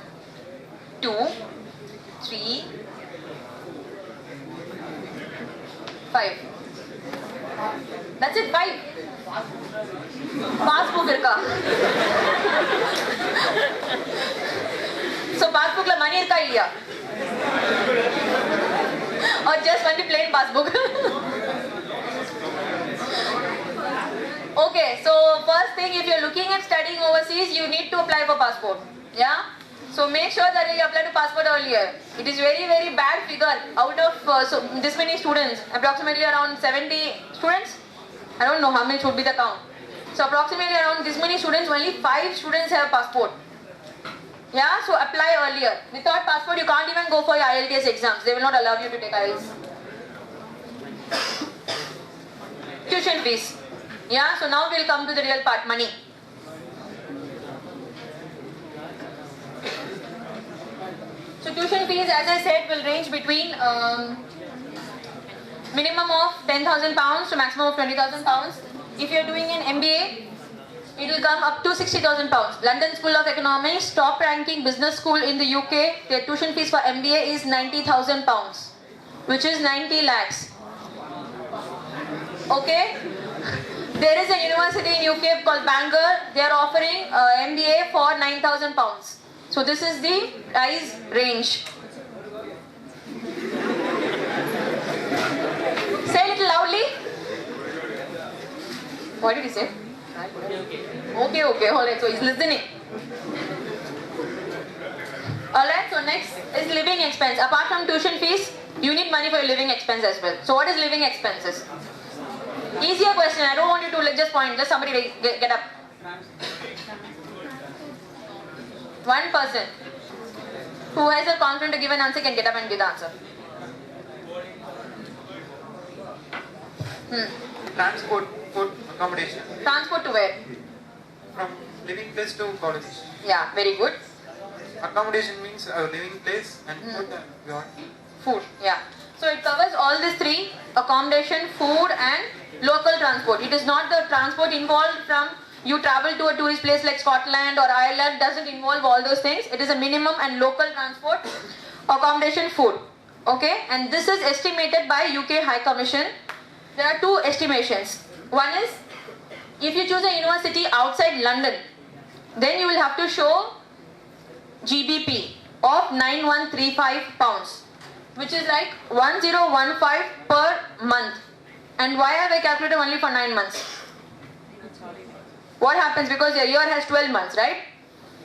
2, 3, 5. That's it, 5. Passbook irka. So passbook la money irka ilya. Or just only plain passbook. Okay, so first thing, if you're looking at studying overseas, you need to apply for passport. Yeah? So make sure that you apply to passport earlier. It is very, very bad figure. Out of so this many students, approximately around 70 students. I don't know how much would be the count. So approximately around this many students, only 5 students have passport. Yeah, so apply earlier. Without passport, you can't even go for your IELTS exams. They will not allow you to take IELTS. Tuition fees. Yeah, so now we'll come to the real part, money. So tuition fees, as I said, will range between minimum of £10,000 to maximum of £20,000. If you're doing an MBA, it will come up to £60,000. London School of Economics, top ranking business school in the UK, their tuition fees for MBA is £90,000, which is 90 lakhs. Okay? There is a university in UK called Bangor. They are offering MBA for £9,000. So this is the price range. Say a little loudly. What did he say? Okay, alright, so he's listening. Alright, so next is living expense. Apart from tuition fees, you need money for your living expense as well. So what is living expenses? Easier question, I don't want you to like just point, just somebody get up. One person who has a confidence to give an answer can get up and give the answer. Transport, food, accommodation. Transport to where? From living place to college. Yeah, very good. Accommodation means living place and food beyond. Food, yeah. So it covers all these 3, accommodation, food and local transport. It is not the transport involved from you travel to a tourist place like Scotland or Ireland, doesn't involve all those things. It is a minimum and local transport, accommodation, food. Okay, and this is estimated by UK High Commission. There are 2 estimations. One is, if you choose a university outside London, then you will have to show GBP of 9135 pounds, which is like 1015 per month. And why have I calculated only for 9 months? What happens, because your year has 12 months, right?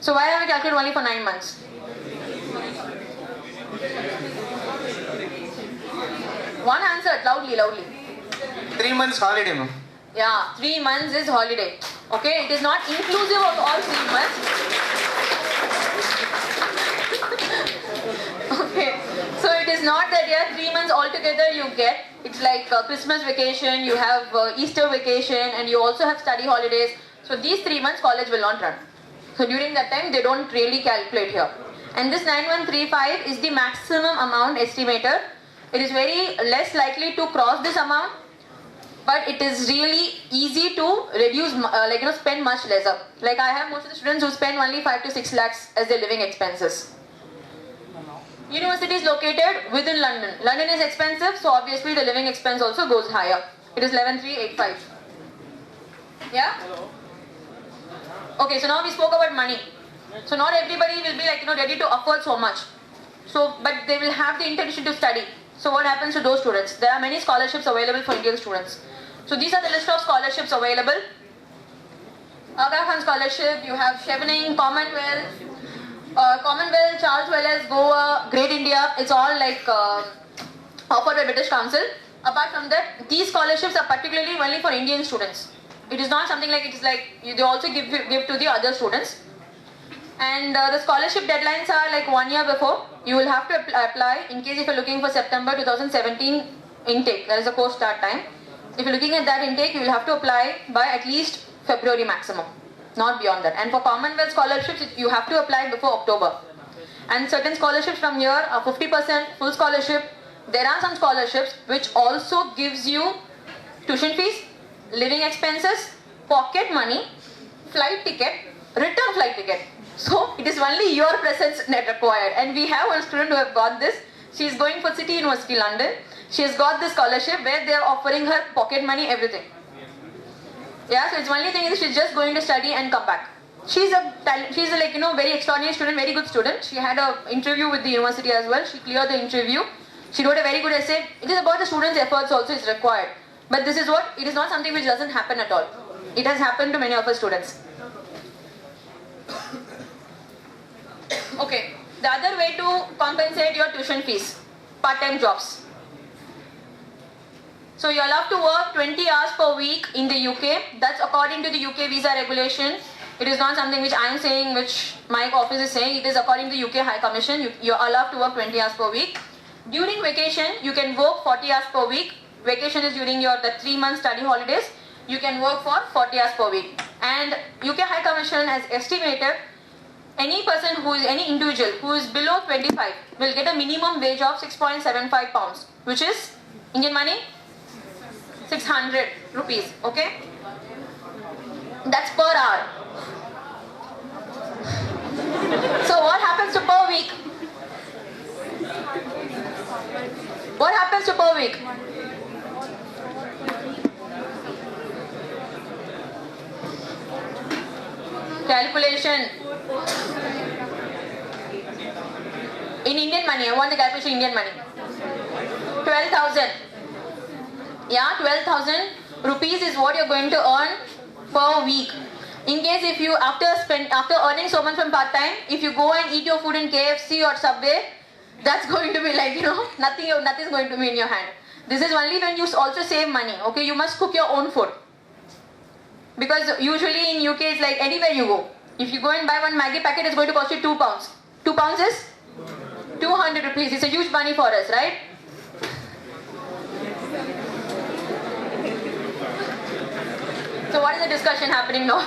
So why have I calculated only for 9 months? One answer, loudly. 3 months holiday, ma'am. Yeah, 3 months is holiday. Okay, it is not inclusive of all 3 months. Okay, so it is not that 3 months altogether you get. It's like Christmas vacation, you have Easter vacation, and you also have study holidays. So these 3 months college will not run. So during that time they don't really calculate here. And this 9135 is the maximum amount estimated It is very less likely to cross this amount, but it is really easy to reduce, spend much lesser. Like I have most of the students who spend only 5 to 6 lakhs as their living expenses. University is located within London. London is expensive, so obviously the living expense also goes higher. It is 11,385. Yeah? Okay, so now we spoke about money. So not everybody will be ready to afford so much. So, but they will have the intention to study. So what happens to those students? There are many scholarships available for Indian students. So these are the list of scholarships available. Aga Khan Scholarship, you have Chevening, Commonwealth, Charles Welles, Goa, Great India. It's all offered by British Council. Apart from that, these scholarships are particularly only for Indian students. It is not something they also give to the other students. And the scholarship deadlines are 1 year before. You will have to apply in case if you're looking for September 2017 intake. That is the course start time. If you're looking at that intake, you will have to apply by at least February maximum, not beyond that. And for Commonwealth scholarships, you have to apply before October. And certain scholarships from here are 50% full scholarship. There are some scholarships which also gives you tuition fees, living expenses, pocket money, flight ticket, return flight ticket. So it is only your presence net required. And we have one student who have got this. She is going for City University London. She has got this scholarship where they are offering her pocket money, everything. Yeah, so it's only thing is she's just going to study and come back. She's a very extraordinary student, very good student. She had an interview with the university as well. She cleared the interview. She wrote a very good essay. It is about the students' efforts also is required. But this is what, it is not something which doesn't happen at all. It has happened to many of our students. Okay, the other way to compensate your tuition fees, part-time jobs. So you are allowed to work 20 hours per week in the UK. That's according to the UK visa regulation. It is not something which I am saying, which my office is saying. It is according to the UK High Commission. You are allowed to work 20 hours per week. During vacation, you can work 40 hours per week. Vacation is during the 3-month study holidays. You can work for 40 hours per week. And UK High Commission has estimated any individual who is below 25 will get a minimum wage of 6.75 pounds, which is Indian money 600 rupees. Okay, that's per hour. So what happens to per week? What happens to per week? Calculation in Indian money. I want the calculation in Indian money. 12,000. Yeah, 12,000 rupees is what you're going to earn per week. In case if you after earning so much from part time, if you go and eat your food in KFC or Subway, that's going to be nothing's going to be in your hand. This is only when you also save money. Okay, you must cook your own food. Because usually in UK it's like anywhere you go. If you go and buy one Maggi packet, it's going to cost you 2 pounds. 2 pounds is 200 rupees. It's a huge money for us, right? So what is the discussion happening now?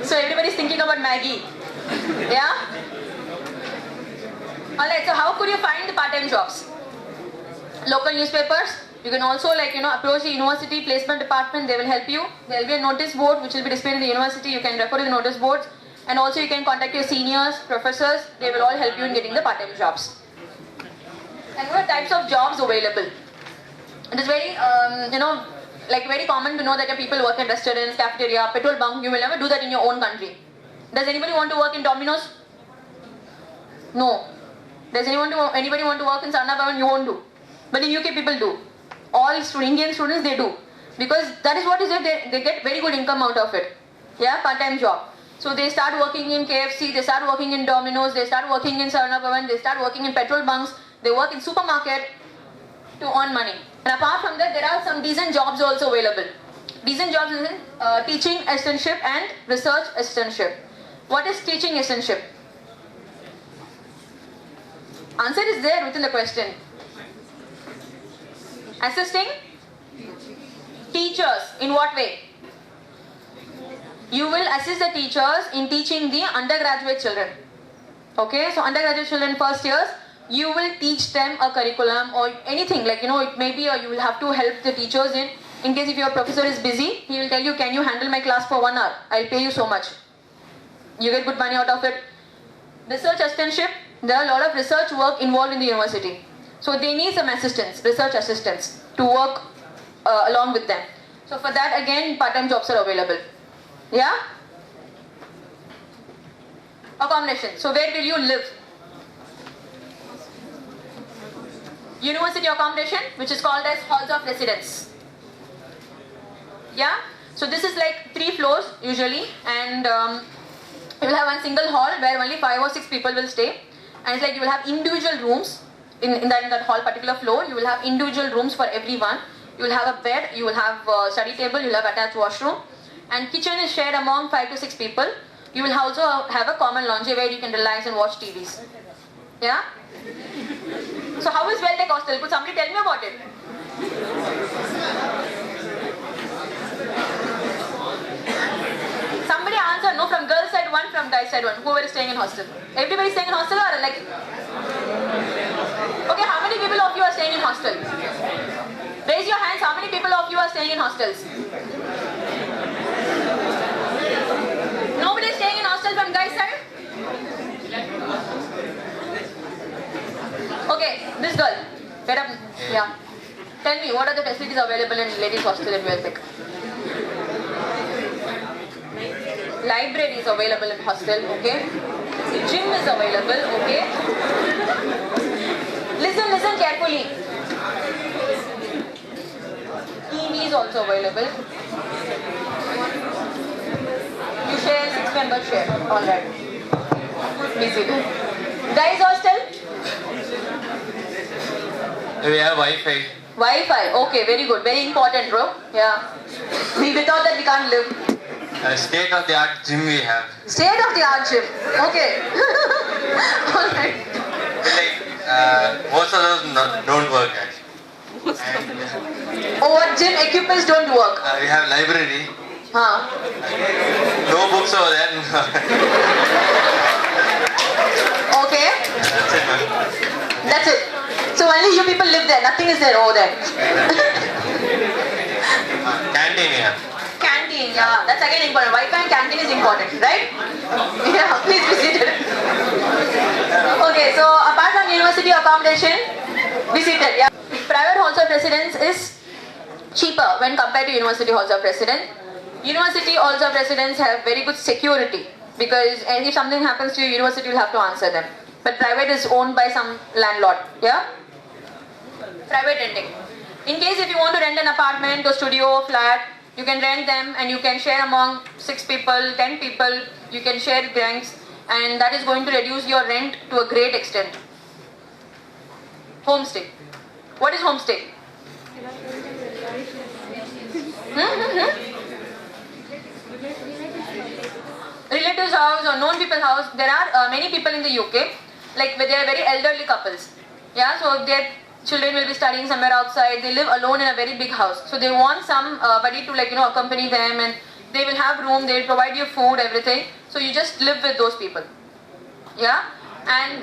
So everybody's thinking about Maggi. Yeah? Alright, so how could you find the part-time jobs? Local newspapers. You can also approach the university placement department. They will help you. There will be a notice board which will be displayed in the university. You can refer to the notice boards. And also you can contact your seniors, professors. They will all help you in getting the part-time jobs. And what are types of jobs available? It is very, very common to know that people work in restaurants, cafeteria, petrol bunk. You will never do that in your own country. Does anybody want to work in Domino's? No. Does anybody want to work in Sarna Bhavan? You won't do. But in UK people do. All Indian students, they do. Because that is what is it, they get very good income out of it. Yeah, part-time job. So they start working in KFC, they start working in Domino's, they start working in Sarna Bhavan, they start working in petrol bunks, they work in supermarket to earn money. And apart from that, there are some decent jobs also available. Decent jobs in teaching assistantship and research assistantship. What is teaching assistantship? Answer is there within the question. Assisting teachers. In what way? You will assist the teachers in teaching the undergraduate children. Okay, so undergraduate children first years, you will teach them a curriculum or anything, like, it may be you will have to help the teachers in case if your professor is busy, he will tell you, can you handle my class for 1 hour? I'll pay you so much. You get good money out of it. Research assistantship, there are a lot of research work involved in the university. So they need some assistants, research assistants, to work along with them. So for that, again, part-time jobs are available. Yeah? Accommodation. So where will you live? University accommodation, which is called as halls of residence. Yeah? So this is like 3 floors usually, and you will have one single hall where only 5 or 6 people will stay. And it's like you will have individual rooms in that hall, particular floor. You will have individual rooms for everyone. You will have a bed, you will have a study table, you will have attached washroom. And kitchen is shared among 5 to 6 people. You will also have a common laundry where you can relax and watch TVs. Yeah? So how is Veltech Hostel? Could somebody tell me about it? Somebody answer, no, from girls side one, from guys side one. Whoever is staying in hostel. Everybody staying in hostel or like... Okay, how many people of you are staying in hostel? Raise your hands, how many people of you are staying in hostels? Nobody is staying in hostel from guys side? Okay, this girl. Get up. Yeah. Tell me, what are the facilities available in ladies hostel in Veltech? Library is available in hostel, okay? Gym is available, okay? Listen carefully. TV is also available. You share 6 members share. Alright. Easy. Guys hostel? We have Wi-Fi. Wi-Fi, okay, very good, very important, bro. Yeah. Without that we can't live. State-of-the-art gym we have. State-of-the-art gym, okay. Alright. Like, most of those don't work actually. And, Oh, what gym equipments don't work? we have library. Huh. No books over there. Okay, That's it, man. that's it. So only you people live there, nothing is there over there. Canteen, yeah. Canteen, yeah, that's again important. Wi-Fi and canteen is important, right? Yeah, please be seated. Okay, so apart from university accommodation, be seated, yeah. Private halls of residence is cheaper when compared to university halls of residence. University halls of residence have very good security because if something happens to you, university will have to answer them. But private is owned by some landlord, yeah? Private renting. In case if you want to rent an apartment or studio or flat, you can rent them and you can share among 6 people, 10 people, you can share rents, and that is going to reduce your rent to a great extent. Homestay. What is homestay? Relatives' house or known people's house. There are many people in the UK, like they are very elderly couples. Yeah, so their children will be studying somewhere outside. They live alone in a very big house. So they want somebody to accompany them, and they will have room. They will provide you food, everything. So you just live with those people. Yeah, and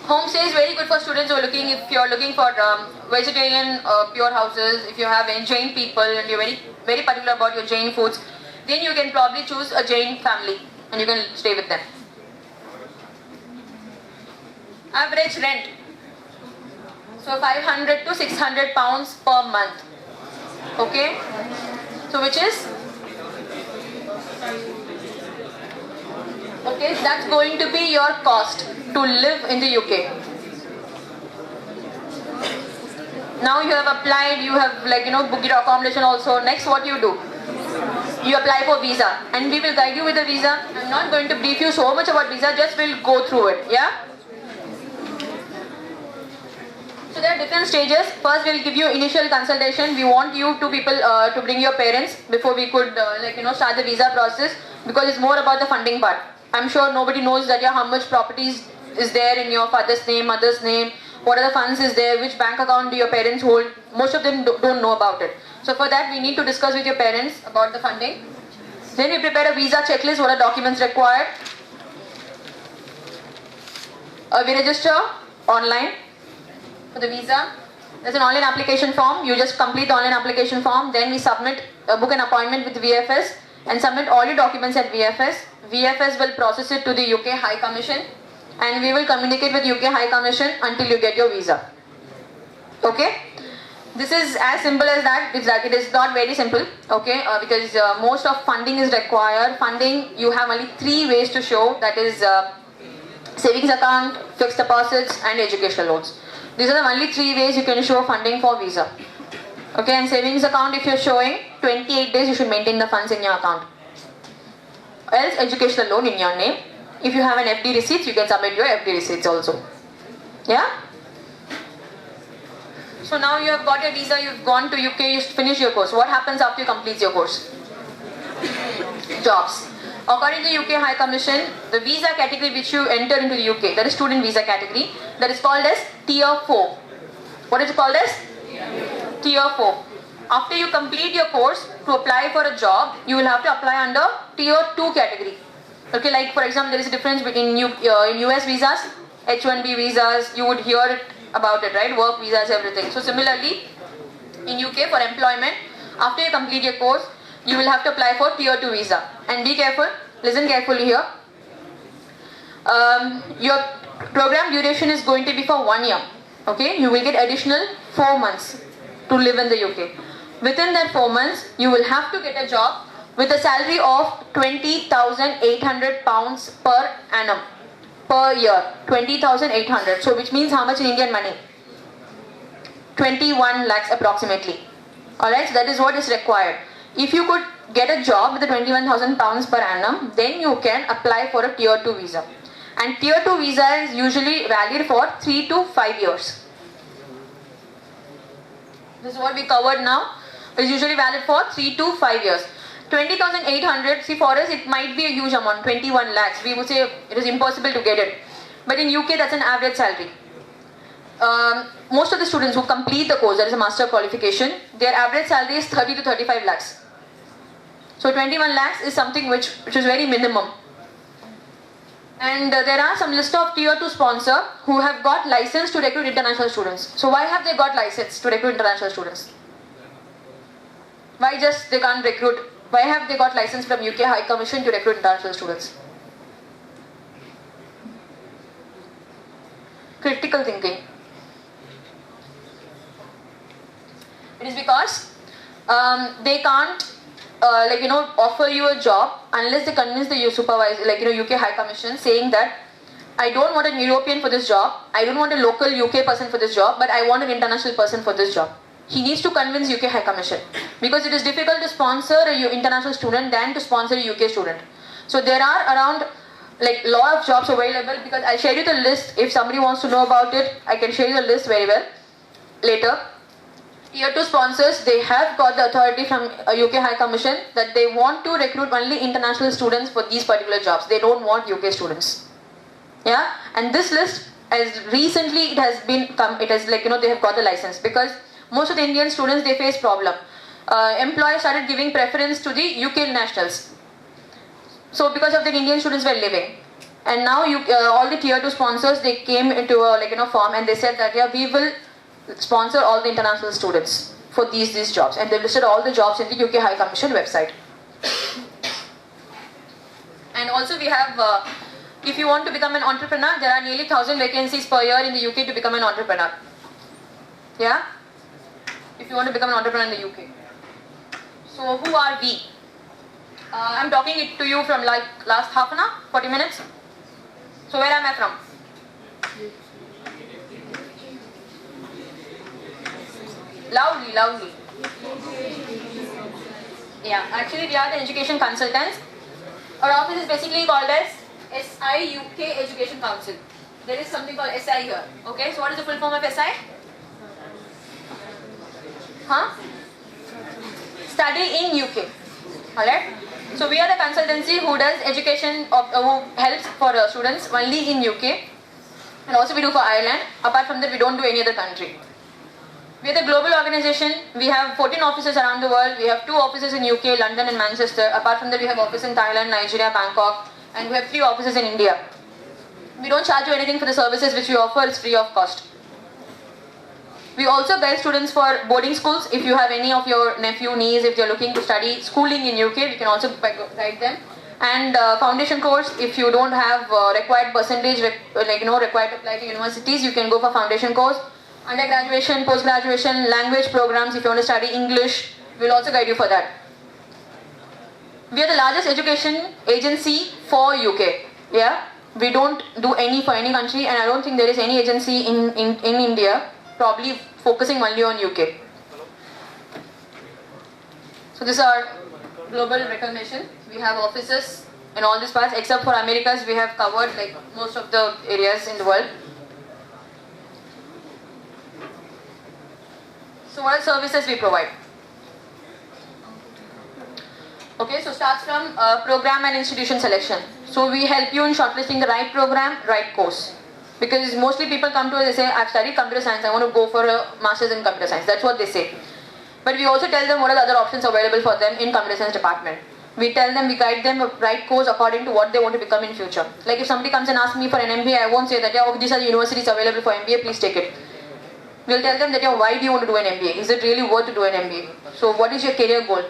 homestay is very good for students who are looking. If you are looking for vegetarian pure houses, if you have Jain people and you're very particular about your Jain foods, then you can probably choose a Jain family and you can stay with them. Average rent. So 500 to 600 pounds per month. Okay. So which is? Okay, that's going to be your cost to live in the UK. Now you have applied, you have booked your accommodation also. Next what you do? You apply for visa and we will guide you with the visa. I'm not going to brief you so much about visa, just we'll go through it. Yeah? So there are different stages. First we'll give you initial consultation. We want you people to bring your parents before we could start the visa process, because it's more about the funding part. I'm sure nobody knows that how much properties is there in your father's name, mother's name, what are the funds is there, which bank account do your parents hold. Most of them don't know about it. So for that we need to discuss with your parents about the funding. Then we prepare a visa checklist, what are documents required. We register online for the visa. There's an online application form. You just complete the online application form. Then we submit, book an appointment with VFS and submit all your documents at VFS. VFS will process it to the UK High Commission, and we will communicate with UK High Commission until you get your visa. Okay? This is as simple as that. It is not very simple, okay? Because most of funding is required. Funding, you have only 3 ways to show. That is savings account, fixed deposits, and educational loans. These are the only 3 ways you can show funding for visa. Okay, and savings account, if you're showing 28 days, you should maintain the funds in your account. Else, educational loan in your name. If you have an FD receipts, you can submit your FD receipts also. Yeah? So now you have got your visa, you've gone to UK, you finish your course. What happens after you complete your course? Jobs. According to UK High Commission, the visa category which you enter into the UK, that is student visa category, that is called as Tier 4. What is it called as? Tier 4. After you complete your course, to apply for a job, you will have to apply under Tier 2 category. Okay, like for example, there is a difference between in US visas, H1B visas, you would hear it about it, right? Work visas, everything. So similarly, in UK for employment, after you complete your course, you will have to apply for Tier 2 visa. And be careful, listen carefully here. Your program duration is going to be for 1 year. Okay, you will get additional 4 months to live in the UK. Within that 4 months, you will have to get a job with a salary of £20,800 per annum. Per year, 20,800. So which means how much in Indian money? 21 lakhs approximately. Alright, so that is what is required. If you could get a job with the £21,000 per annum, then you can apply for a Tier 2 visa. And Tier 2 visa is usually valid for 3 to 5 years. This is what we covered now. It is usually valid for 3 to 5 years. 20,800, see for us it might be a huge amount, 21 lakhs. We would say it is impossible to get it. But in UK that's an average salary. Most of the students who complete the course, that is a master qualification, their average salary is 30 to 35 lakhs. So 21 lakhs is something which is very minimum. And there are some list of Tier 2 sponsor who have got license to recruit international students. So why have they got license to recruit international students? Why just they can't recruit? Why have they got license from UK High Commission to recruit international students? Critical thinking. It is because they can't offer you a job unless they convince the supervisor, UK High Commission, saying that I don't want an European for this job, I don't want a local UK person for this job, but I want an international person for this job. He needs to convince UK High Commission, because it is difficult to sponsor an international student than to sponsor a UK student. So there are around lot of jobs available, because I'll share you the list. If somebody wants to know about it, I can share you the list very well later. Tier 2 sponsors, they have got the authority from UK High Commission that they want to recruit only international students for these particular jobs. They don't want UK students. Yeah, and this list, as recently they have got the license, because most of the Indian students, they face problem. Employers started giving preference to the UK nationals. So because of the Indian students were living. And now all the Tier 2 sponsors, they came into a form, and they said that we will sponsor all the international students for these jobs. And they listed all the jobs in the UK High Commission website. And also we have, if you want to become an entrepreneur, there are nearly 1,000 vacancies per year in the UK to become an entrepreneur. Yeah? If you want to become an entrepreneur in the UK. So who are we? I'm talking it to you from last half an hour, 40 minutes. So where am I from? Loudly. Yeah, actually we are the education consultants. Our office is basically called as SI UK Education Council. There is something called SI here. Okay, so what is the full form of SI? Study in UK. Alright. So we are the consultancy who does education, who helps for students only in UK, and also we do for Ireland. Apart from that, we don't do any other country. We are the global organization. We have 14 offices around the world. We have 2 offices in UK, London and Manchester. Apart from that, we have office in Thailand, Nigeria, Bangkok, and we have 3 offices in India. We don't charge you anything for the services which we offer, it's free of cost. We also guide students for boarding schools. If you have any of your nephew, niece, if they're looking to study schooling in UK, we can also guide them. And foundation course, if you don't have required percentage, required to apply to universities, you can go for foundation course. Undergraduation, post-graduation, language programs, if you want to study English, we'll also guide you for that. We are the largest education agency for UK. Yeah, we don't do any for any country, and I don't think there is any agency in India probably focusing only on UK. So this is our global recognition. We have offices in all these parts, except for Americas. We have covered like most of the areas in the world. So what are services we provide? Okay, so starts from program and institution selection. So we help you in shortlisting the right program, right course. Because mostly people come to us and say, I've studied computer science, I want to go for a master's in computer science. That's what they say. But we also tell them what are the other options available for them in computer science department. We tell them, we guide them a right course according to what they want to become in future. Like if somebody comes and asks me for an MBA, I won't say that, yeah, these are the universities available for MBA, please take it. We'll tell them that, yeah, why do you want to do an MBA? Is it really worth to do an MBA? So what is your career goal?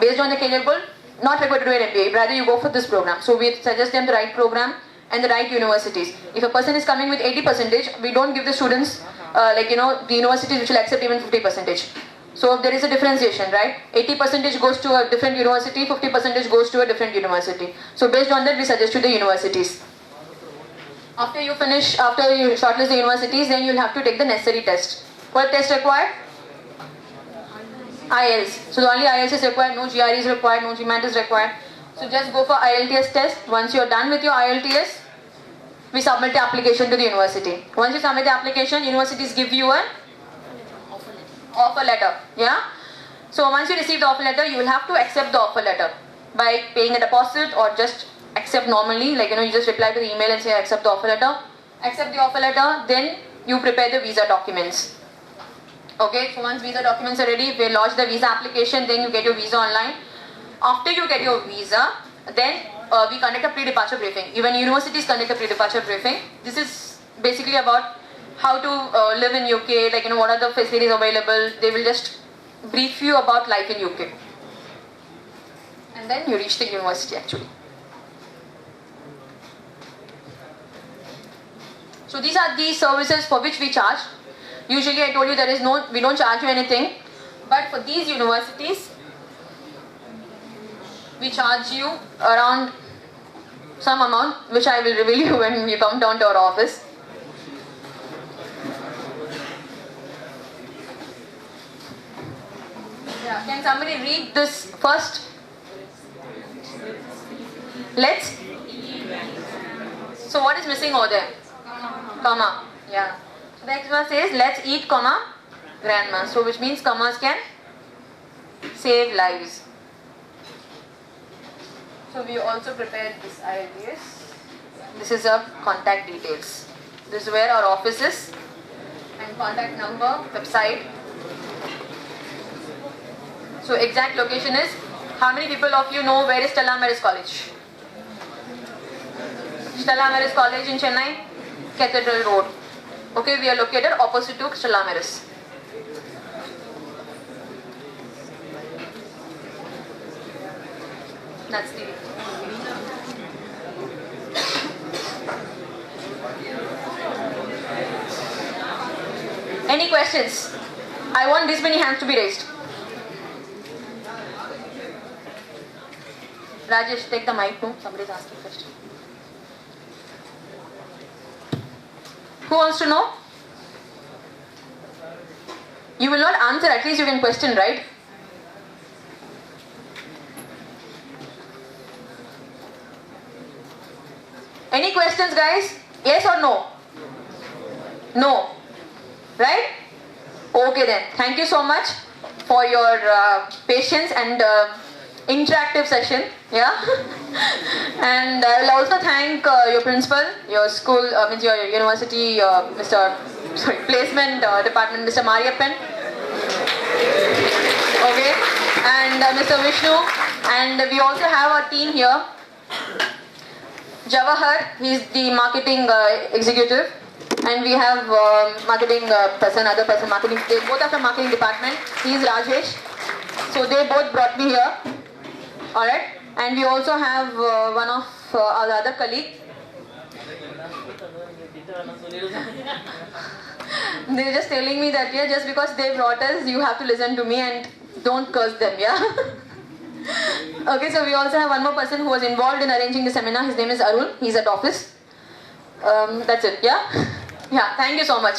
Based on the career goal, not required to do an MBA, rather you go for this program. So we suggest them the right program and the right universities. If a person is coming with 80%, we don't give the students, the universities which will accept even 50%. So there is a differentiation, right? 80% goes to a different university, 50% goes to a different university. So based on that, we suggest you the universities. After you shortlist the universities, then you'll have to take the necessary test. What test required? IELTS. So the only IELTS is required, no GRE is required, no GMAT is required. So just go for IELTS test. Once you're done with your IELTS, we submit the application to the university. Once you submit the application, universities give you an offer letter. Yeah. So once you receive the offer letter, you will have to accept the offer letter by paying a deposit or just accept normally. You just reply to the email and say accept the offer letter. Accept the offer letter, then you prepare the visa documents. Okay. So once visa documents are ready, we launch the visa application. Then you get your visa online. After you get your visa, then we conduct a pre-departure briefing. Even universities conduct a pre-departure briefing. This is basically about how to live in UK, what are the facilities available. They will just brief you about life in UK. And then you reach the university actually. So these are the services for which we charge. Usually I told you we don't charge you anything. But for these universities, we charge you around some amount, which I will reveal you when you come down to our office. Yeah, can somebody read this first? Let's. So what is missing over there? Comma. Yeah. So the next one says, let's eat, comma, grandma. So which means commas can save lives. So we also prepared this IELTS. This is our contact details. This is where our office is and contact number, website. So exact location is, how many people of you know where is Stella Maris College? Stella Maris College in Chennai, Cathedral Road. Okay, we are located opposite to Stella Maris. That's the Any questions? I want this many hands to be raised. Rajesh, take the mic too. Somebody's asking question. Who wants to know? You will not answer, at least you can question, right? Any questions, guys? Yes or no? No. Right? Okay then. Thank you so much for your patience and interactive session. Yeah. And I will also thank your principal, your school, your university, placement department, Mr. Mariappan. Okay. And Mr. Vishnu. And we also have our team here. Jawahar, he's the marketing executive. And we have marketing person, other person, marketing. They both are from marketing department. He is Rajesh. So they both brought me here. Alright. And we also have one of our other colleague. They're just telling me that, yeah, just because they brought us, you have to listen to me and don't curse them, yeah? Okay, so we also have one more person who was involved in arranging the seminar. His name is Arul. He's at office. That's it, yeah? Yeah, thank you so much.